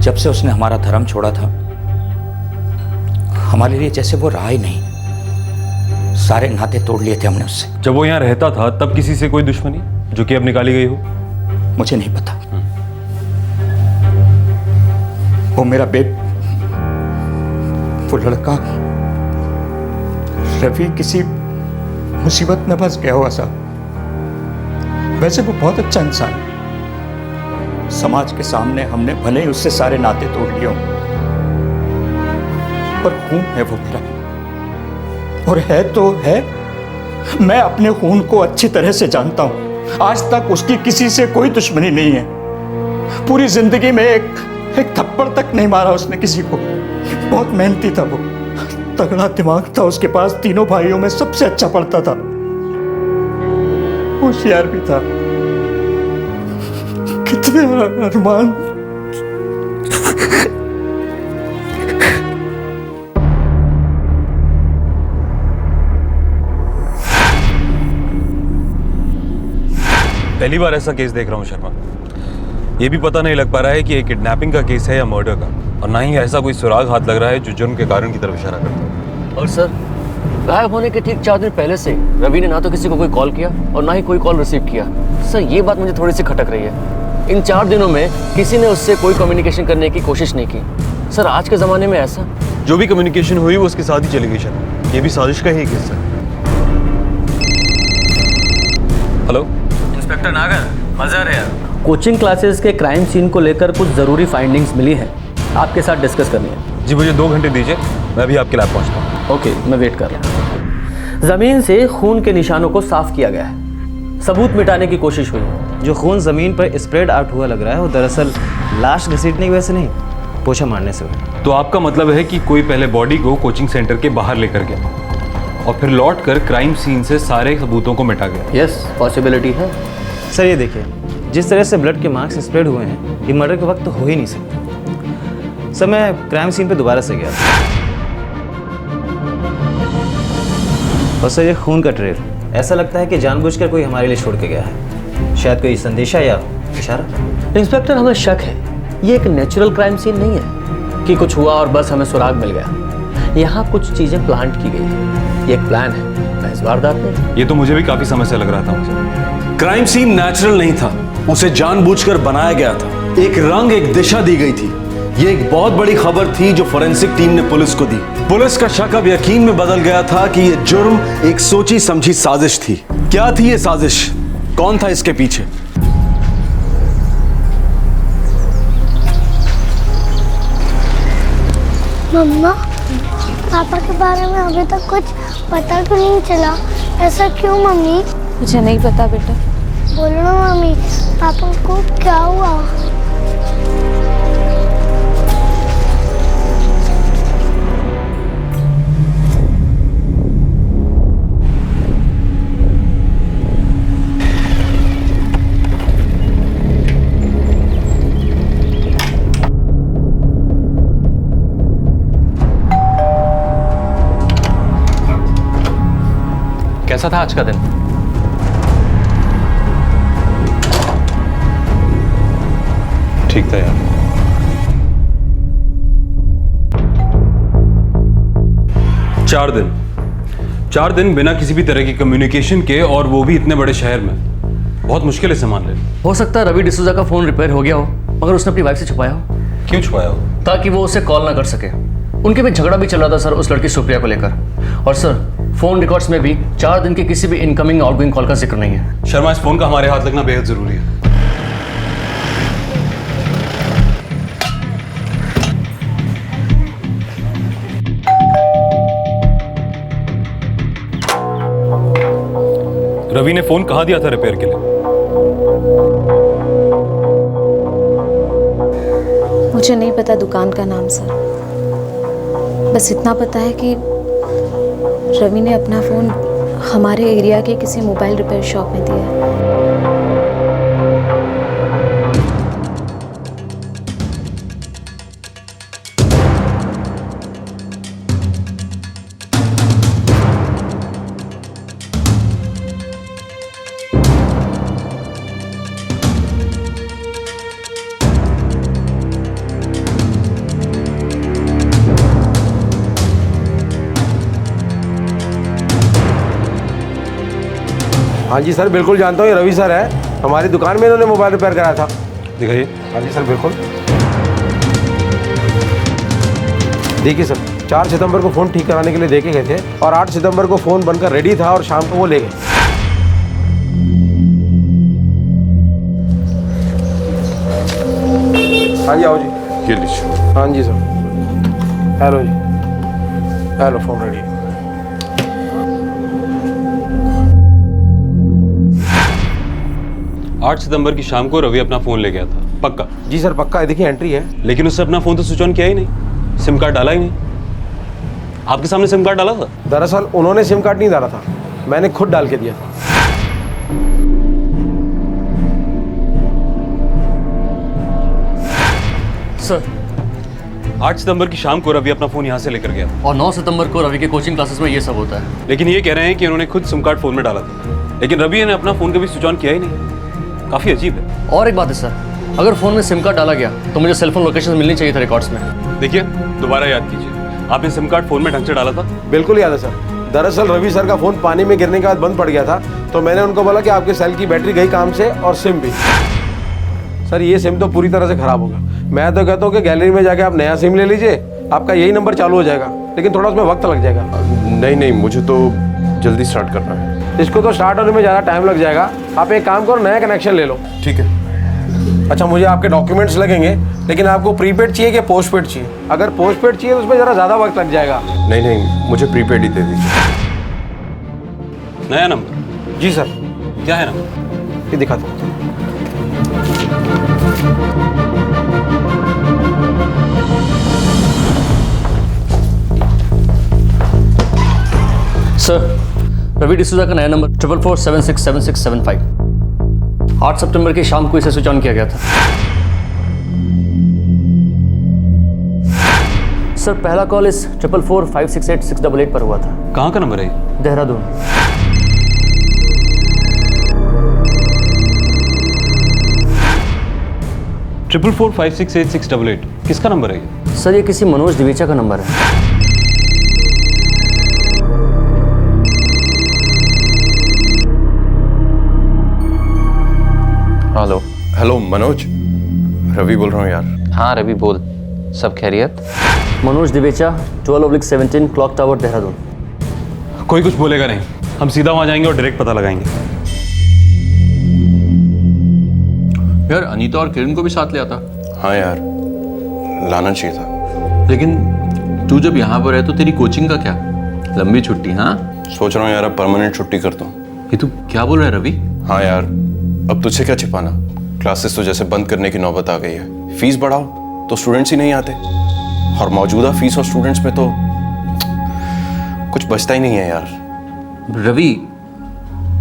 जब से उसने हमारा धर्म छोड़ा था, हमारे लिए जैसे वो रहा ही नहीं। सारे नाते तोड़ लिए थे हमने उससे। जब वो यहाँ रहता था तब किसी से कोई दुश्मनी जो कि अब निकाली गई हो? मुझे नहीं पता। वो मेरा वो लड़का रवि किसी मुसीबत में फंस गया होगा साहब। वैसे वो बहुत अच्छा इंसान है। समाज के सामने हमने भले ही उससे सारे नाते तोड़ लिए हों, पर खून है वो मेरा, और है तो है। मैं अपने खून को अच्छी तरह से जानता हूं। आज तक उसकी किसी से कोई दुश्मनी नहीं है। पूरी जिंदगी में एक थप्पड़ तक नहीं मारा उसने किसी को। बहुत मेहनती था वो, तगड़ा दिमाग था उसके पास। तीनों भाइयों में सबसे अच्छा पढ़ता था, होशियार भी था। कितने अरमान। पहली बार ऐसा केस देख रहा हूँ शर्मा। ये भी पता नहीं लग पा रहा है कि ये किडनैपिंग का केस है या मर्डर का, और ना ही ऐसा कोई सुराग हाथ लग रहा है जो जुर्म के कारण की तरफ इशारा करता है। और सर, गायब होने के ठीक 4 दिन पहले से रवि ने ना तो किसी को कोई कॉल किया और ना ही कोई कॉल रिसीव किया। सर ये बात मुझे थोड़ी सी खटक रही है। इन 4 दिनों में किसी ने उससे कोई कम्युनिकेशन करने की कोशिश नहीं की। सर आज के ज़माने में ऐसा जो भी कम्युनिकेशन हुई वो उसके साथ ही चली गई। शर्मा, ये भी साजिश का ही किस्सा है। हेलो इंस्पेक्टर नागर, मजा है यार। कोचिंग क्लासेस के क्राइम सीन को लेकर कुछ ज़रूरी फाइंडिंग्स मिली हैं, आपके साथ डिस्कस करनी है। जी मुझे 2 घंटे दीजिए, मैं भी आपके लैब पहुंचता हूँ। ओके, मैं वेट कर रहा हूँ। ज़मीन से खून के निशानों को साफ किया गया है, सबूत मिटाने की कोशिश हुई है। जो खून ज़मीन पर स्प्रेड आउट हुआ लग रहा है वो दरअसल लाश घसीटने की वजह से नहीं, पोछा मारने से हुआ। तो आपका मतलब है कि कोई पहले बॉडी को कोचिंग सेंटर के बाहर लेकर गया और फिर लौट कर क्राइम सीन से सारे सबूतों को मिटा गया? यस, पॉसिबिलिटी है। सर ये देखिए, जिस तरह से ब्लड के मार्क्स स्प्रेड हुए हैं, ये मर्डर के वक्त तो हो ही नहीं सकता। सर मैं क्राइम सीन पे दोबारा से गया था, और सर ये खून का ट्रेल ऐसा लगता है कि जानबूझकर कोई हमारे लिए छोड़ के गया है। शायद कोई संदेशा या इशारा। इंस्पेक्टर, हमें शक है ये एक नेचुरल क्राइम सीन नहीं है कि कुछ हुआ और बस हमें सुराग मिल गया। यहाँ कुछ चीजें प्लांट की गई है, ये एक प्लान है महज वारदात नहीं। ये तो मुझे भी काफी समय से लग रहा था मुझे। क्राइम सीन नेचुरल नहीं था, उसे जानबूझकर बनाया गया था। एक रंग, एक दिशा दी गई थी। ये एक बहुत बड़ी खबर थी जो फोरेंसिक टीम ने पुलिस को दी। पुलिस का शक अब यकीन में बदल गया था कि ये जुर्म एक सोची समझी साजिश थी। क्या थी ये साजिश? कौन था इसके पीछे? मम्मा, पापा के बारे में अभी तक कुछ पता क्यों नहीं चला? ऐसा क्यों मम्मी? मुझे नहीं पता बेटा। बोलो ना मम्मी, पापा को क्या हुआ? कैसा था आज का दिन? ठीक था यार। चार दिन बिना किसी भी तरह की कम्युनिकेशन के, और वो भी इतने बड़े शहर में। बहुत मुश्किल है संभाल लेना। हो सकता है रवि डिसूजा का फोन रिपेयर हो गया हो, मगर उसने अपनी वाइफ से छुपाया हो। क्यों छुपाया हो? ताकि वो उसे कॉल ना कर सके। उनके बीच झगड़ा भी चल रहा था सर, उस लड़की सुप्रिया को लेकर। और सर, फोन रिकॉर्ड्स में भी 4 दिन के किसी भी इनकमिंग आउटगोइंग कॉल का जिक्र नहीं है। शर्मा, इस फोन का हमारे हाथ लगना बेहद जरूरी है। रवि ने फोन कहाँ दिया था रिपेयर के लिए? मुझे नहीं पता दुकान का नाम सर, बस इतना पता है कि रवि ने अपना फ़ोन हमारे एरिया के किसी मोबाइल रिपेयर शॉप में दिया है। हाँ जी सर, बिल्कुल जानता हूँ, ये रवि सर है। हमारी दुकान में इन्होंने मोबाइल रिपेयर कराया था। दिखाइए। हाँ जी सर, बिल्कुल। देखिए सर, 4 सितंबर को फ़ोन ठीक कराने के लिए देके गए थे और 8 सितंबर को फ़ोन बनकर रेडी था और शाम को वो ले गए। हाँ जी, आओ जी। ये लीजिए। हाँ जी सर। हेलो जी, हेलो, फ़ोन रेडी है। आठ सितंबर की शाम को रवि अपना फोन ले गया था, पक्का? जी सर, पक्का है। देखिए, एंट्री है। लेकिन उससे अपना फोन तो स्विच ऑन किया ही नहीं, सिम कार्ड डाला ही नहीं। आपके सामने सिम कार्ड डाला था? दरअसल उन्होंने सिम कार्ड नहीं डाला था, मैंने खुद डाल के दिया था। सर, 8 सितंबर की शाम को रवि अपना फोन यहाँ से लेकर गया और 9 सितंबर को रवि के कोचिंग क्लासेस में ये सब होता है। लेकिन ये कह रहे हैं कि उन्होंने खुद सिम कार्ड फोन में डाला था, लेकिन रवि ने अपना फोन कभी स्विच ऑन किया ही नहीं। काफी अजीब है। और एक बात है सर, अगर फोन में सिम कार्ड डाला गया तो मुझे सेलफोन लोकेशन मिलनी चाहिए था रिकॉर्ड्स में। देखिए, दोबारा याद कीजिए, आपने सिम कार्ड फोन में ढंग से डाला था? बिल्कुल याद है सर। दरअसल रवि सर का फ़ोन पानी में गिरने के बाद बंद पड़ गया था, तो मैंने उनको बोला कि आपके सेल की बैटरी गई काम से और सिम भी। सर, ये सिम तो पूरी तरह से ख़राब होगा। मैं तो कहता हूँ कि गैलरी में जाके आप नया सिम ले लीजिए, आपका यही नंबर चालू हो जाएगा, लेकिन थोड़ा उसमें वक्त लग जाएगा। नहीं, मुझे तो जल्दी स्टार्ट करना है। इसको तो स्टार्ट होने में ज़्यादा टाइम लग जाएगा। आप एक काम करो, नया कनेक्शन ले लो। ठीक है। अच्छा, मुझे आपके डॉक्यूमेंट्स लगेंगे, लेकिन आपको प्रीपेड चाहिए कि पोस्टपेड चाहिए? अगर पोस्टपेड चाहिए तो उसमें ज़रा ज़्यादा वक्त लग जाएगा। नहीं, मुझे प्रीपेड ही दे दीजिए। नया नंबर? जी सर। क्या है नंबर? ये दिखाता हूँ। सर, रवि डिसूजा का नया नंबर 44467675। 8 सितंबर की शाम को इसे स्विच ऑन किया गया था। सर, पहला कॉल इस 444568 पर हुआ था। कहाँ का नंबर है ये? देहरादून। ट्रिपल 44568688 किसका नंबर है ये? सर, ये किसी मनोज दिवेचा का नंबर है। हेलो मनोज, रवि बोल रहा हूँ यार। हाँ रवि बोल। सब खैरियत? Manoj दिवेचा, 12/17 clock tower, Dehradun. कोई कुछ बोलेगा नहीं, हम सीधा वहां जाएंगे और डायरेक्ट पता लगाएंगे। यार अनीता और किरण को भी साथ ले आता। हाँ यार, लाना चाहिए था। लेकिन तू जब यहाँ पर है तो तेरी कोचिंग का क्या? लंबी छुट्टी? हाँ, सोच रहा हूँ यार अब परमानेंट छुट्टी करता हूँ। ये तू क्या बोल रहा है रवि? हाँ यार, अब तुझसे क्या छिपाना, क्लासेस तो जैसे बंद करने की नौबत आ गई है। फीस बढ़ाओ तो स्टूडेंट्स ही नहीं आते, और मौजूदा फीस और स्टूडेंट्स में तो कुछ बचता ही नहीं है यार। रवि,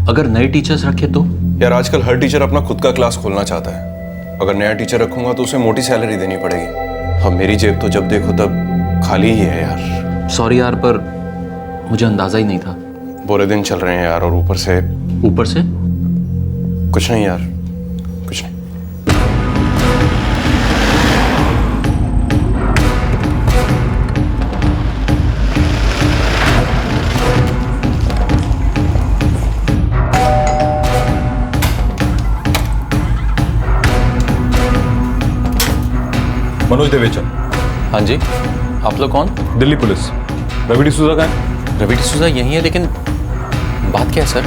अगर नए टीचर्स रखे तो? यार आजकल हर टीचर अपना खुद का क्लास खोलना चाहता है। अगर नया टीचर रखूंगा तो उसे मोटी सैलरी देनी पड़ेगी। अब मेरी जेब तो जब देखो तब खाली ही है यार। सॉरी यार, पर मुझे अंदाजा ही नहीं था। बुरे दिन चल रहे हैं यार, और ऊपर से कुछ नहीं यार, कुछ नहीं। मनोज देवेचा। हाँ जी, आप लोग कौन? दिल्ली पुलिस। रवि डिसूजा का है? रवि डिसूजा यही है, लेकिन बात क्या है सर?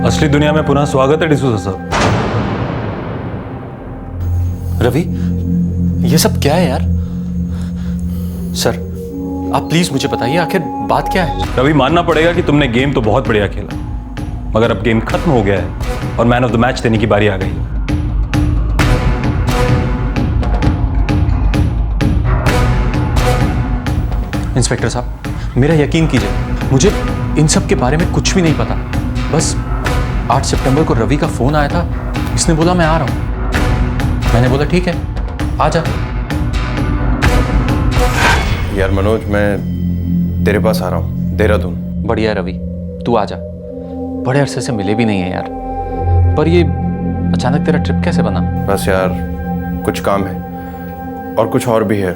असली दुनिया में पुनः स्वागत है डिसूजा साहब। रवि, ये सब क्या है यार? सर, आप प्लीज मुझे बताइए आखिर बात क्या है? रवि, मानना पड़ेगा कि तुमने गेम तो बहुत बढ़िया खेला, मगर अब गेम खत्म हो गया है और मैन ऑफ द मैच देने की बारी आ गई है। इंस्पेक्टर साहब, मेरा यकीन कीजिए, मुझे इन सब के बारे में कुछ भी नहीं पता। बस 8 सितंबर को रवि का फोन आया था, इसने बोला मैं आ रहा हूं। मैंने बोला ठीक है, आ जा। यार मनोज, मैं तेरे पास आ रहा हूँ, देहरादून। बढ़िया रवि, तू आ जा। बड़े अरसे से मिले भी नहीं है यार। पर ये अचानक तेरा ट्रिप कैसे बना? बस यार कुछ काम है, और कुछ और भी है,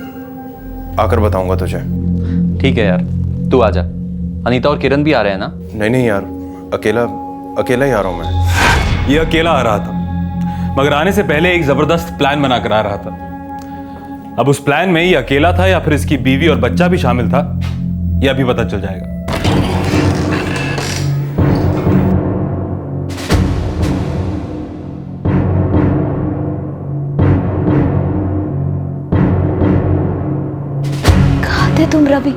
आकर बताऊंगा तुझे। ठीक है यार, तू आ जा। अनीता और किरण भी आ रहे हैं ना? नहीं यार, अकेला ही आ रहा हूँ मैं। ये अकेला आ रहा था, मगर आने से पहले एक जबरदस्त प्लान बनाकर आ रहा था। अब उस प्लान में ये अकेला था या फिर इसकी बीवी और बच्चा भी शामिल था, यह अभी पता चल जाएगा। कहाँ थे तुम रवि?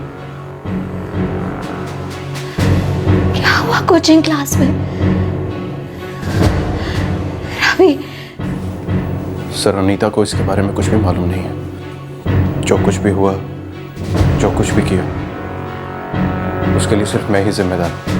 क्या हुआ कोचिंग क्लास में? रवि, सर अनीता को इसके बारे में कुछ भी मालूम नहीं है। जो कुछ भी हुआ, जो कुछ भी किया, उसके लिए सिर्फ मैं ही जिम्मेदार हूं।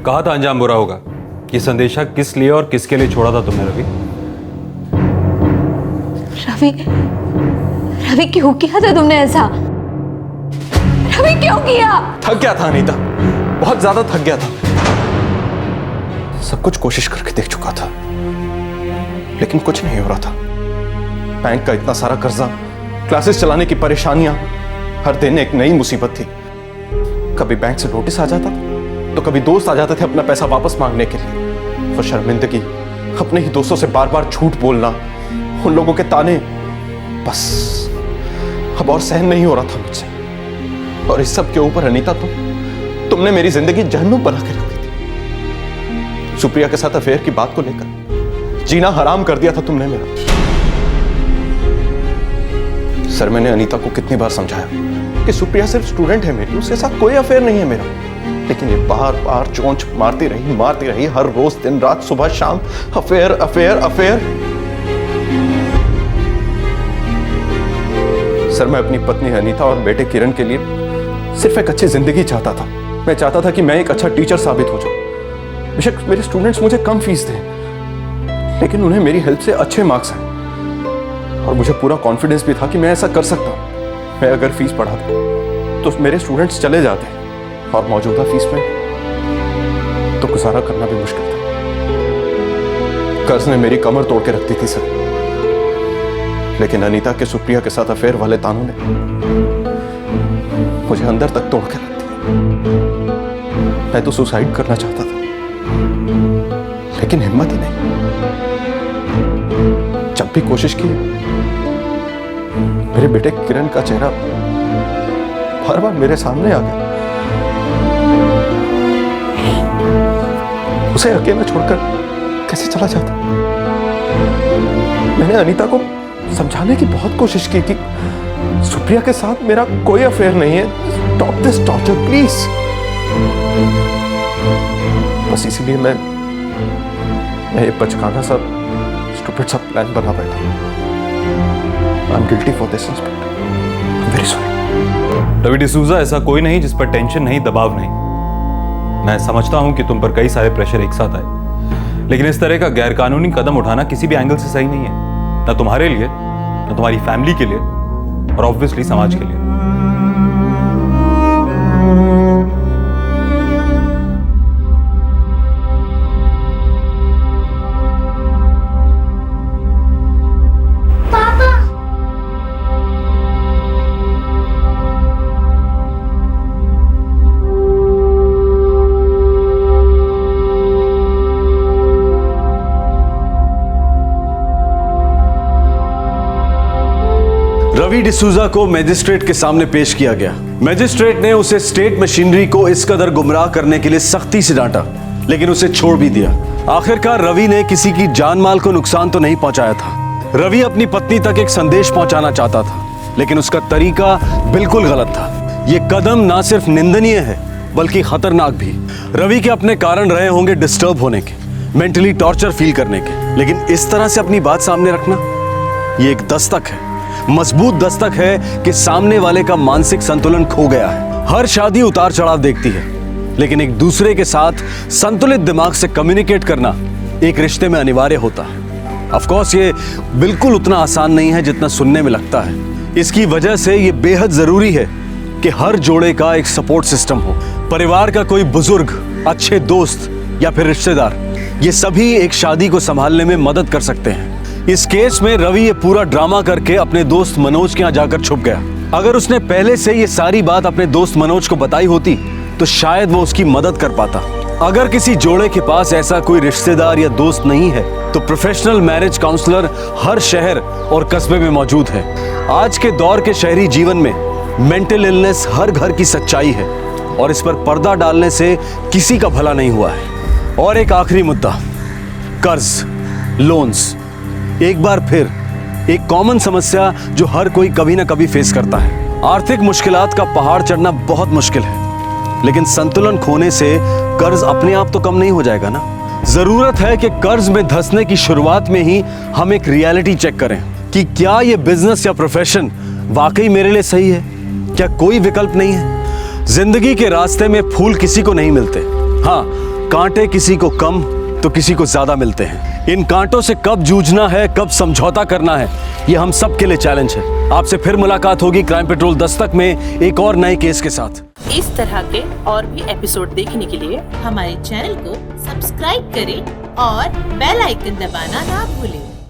कहा था अंजाम बुरा होगा। ये संदेशा किस लिए और किसके लिए छोड़ा था तुमने रवि? रवि, रवि क्यों किया था तुमने ऐसा? रवि क्यों किया? थक गया था अनीता, बहुत ज्यादा थक गया था। सब कुछ कोशिश करके देख चुका था, लेकिन कुछ नहीं हो रहा था। बैंक का इतना सारा कर्जा, क्लासेस चलाने की परेशानियां, हर दिन एक नई मुसीबत थी। कभी बैंक से नोटिस आ जाता था, तो कभी दोस्त आ जाते थे अपना पैसा वापस मांगने के लिए। वो शर्मिंदगी, अपने ही दोस्तों से बार बार झूठ बोलना, उन लोगों के ताने, बस अब और सहन नहीं हो रहा था मुझसे। और इस सब के ऊपर अनीता, तुमने मेरी जिंदगी जहन्नुम बना के रख दी थी। सुप्रिया के साथ अफेयर की बात को लेकर जीना हराम कर दिया था तुमने मेरा। सर, मैंने अनीता को कितनी बार समझाया कि सुप्रिया सिर्फ स्टूडेंट है मेरी, उसके साथ कोई अफेयर नहीं है मेरा, लेकिन ये बार बार चोंच मारती रही हर रोज, दिन रात, सुबह शाम, अफेयर अफेयर अफेयर। सर, मैं अपनी पत्नी अनीता और बेटे किरण के लिए सिर्फ एक अच्छी जिंदगी चाहता था। मैं चाहता था कि मैं एक अच्छा टीचर साबित हो जाऊं। बेशक मेरे स्टूडेंट्स मुझे कम फीस दें, लेकिन उन्हें मेरी हेल्प से अच्छे मार्क्स आए। और मुझे पूरा कॉन्फिडेंस भी था कि मैं ऐसा कर सकता हूं। मैं अगर फीस बढ़ाता तो मेरे स्टूडेंट्स चले जाते, और मौजूदा फीस में तो गुजारा करना भी मुश्किल था। कर्ज ने मेरी कमर तोड़ के रख दी थी सर, लेकिन अनीता के सुप्रिया के साथ अफेयर वाले तानों ने मुझे अंदर तक तोड़ के रख दिया। मैं तो सुसाइड करना चाहता था, लेकिन हिम्मत ही नहीं। जब भी कोशिश की, मेरे बेटे किरण का चेहरा हर बार मेरे सामने आ गया। उसे अकेला छोड़कर कैसे चला जाता। मैंने अनीता को समझाने की बहुत कोशिश की कि सुप्रिया के साथ मेरा कोई अफेयर नहीं है, स्टॉप दिस टॉर्चर प्लीज। बस इसीलिए मैं ये बचकाना सा स्टूपिड सा प्लान बना बैठा। I am guilty for this inspector, I am very sorry. Ravi D'Souza ऐसा कोई नहीं जिस पर टेंशन नहीं, दबाव नहीं। मैं समझता हूं कि तुम पर कई सारे प्रेशर एक साथ आए, लेकिन इस तरह का गैरकानूनी कदम उठाना किसी भी एंगल से सही नहीं है, ना तुम्हारे लिए, ना तुम्हारी फैमिली के लिए, और ऑब्वियसली समाज के लिए। रवि डिसूजा को मैजिस्ट्रेट के सामने पेश किया गया। मैजिस्ट्रेट ने उसे स्टेट मशीनरी को इस कदर गुमराह करने के लिए सख्ती से डांटा, लेकिन उसे छोड़ भी दिया। आखिरकार रवि ने किसी की जान माल को नुकसान तो नहीं पहुंचाया था। रवि अपनी पत्नी तक एक संदेश पहुंचाना चाहता था, लेकिन उसका तरीका बिल्कुल गलत था। यह कदम ना सिर्फ निंदनीय है, बल्कि खतरनाक भी। रवि के अपने कारण रहे होंगे डिस्टर्ब होने के, मेंटली टॉर्चर फील करने के, लेकिन इस तरह से अपनी बात सामने रखना, यह एक दस्तक है, मजबूत दस्तक है कि सामने वाले का मानसिक संतुलन खो गया है। हर शादी उतार चढ़ाव देखती है, लेकिन एक दूसरे के साथ संतुलित दिमाग से कम्युनिकेट करना एक रिश्ते में अनिवार्य होता है। ऑफ कोर्स ये बिल्कुल उतना आसान नहीं है जितना सुनने में लगता है। इसकी वजह से ये बेहद जरूरी है कि हर जोड़े का एक सपोर्ट सिस्टम हो। परिवार का कोई बुजुर्ग, अच्छे दोस्त या फिर रिश्तेदार, ये सभी एक शादी को संभालने में मदद कर सकते हैं। इस केस में रवि ये पूरा ड्रामा करके अपने दोस्त मनोज के यहाँ जाकर छुप गया। अगर उसने पहले से ये सारी बात अपने दोस्त मनोज को बताई होती तो शायद वो उसकी मदद कर पाता। अगर किसी जोड़े के पास ऐसा कोई रिश्तेदार या दोस्त नहीं है तो प्रोफेशनल मैरिज काउंसलर हर शहर और कस्बे में मौजूद है। आज के दौर के शहरी जीवन में मेंटल इलनेस हर घर की सच्चाई है, और इस पर पर्दा डालने से किसी का भला नहीं हुआ है। और एक आखिरी मुद्दा, कर्ज, लोन्स। एक बार फिर एक कॉमन समस्या जो हर कोई कभी ना कभी फेस करता है। आर्थिक मुश्किलात का पहाड़ चढ़ना बहुत मुश्किल है, लेकिन संतुलन खोने से कर्ज अपने आप तो कम नहीं हो जाएगा ना। जरूरत है कि कर्ज में धंसने की शुरुआत में ही हम एक रियलिटी चेक करें कि क्या ये बिजनेस या प्रोफेशन वाकई मेरे लिए सही है, क्या कोई विकल्प नहीं है। जिंदगी के रास्ते में फूल किसी को नहीं मिलते, हाँ कांटे किसी को कम, तो किसी को ज्यादा मिलते हैं। इन कांटों से कब जूझना है, कब समझौता करना है, ये हम सब के लिए चैलेंज है। आपसे फिर मुलाकात होगी क्राइम पेट्रोल दस्तक में एक और नए केस के साथ। इस तरह के और भी एपिसोड देखने के लिए हमारे चैनल को सब्सक्राइब करें और बेल आइकन दबाना ना भूलें।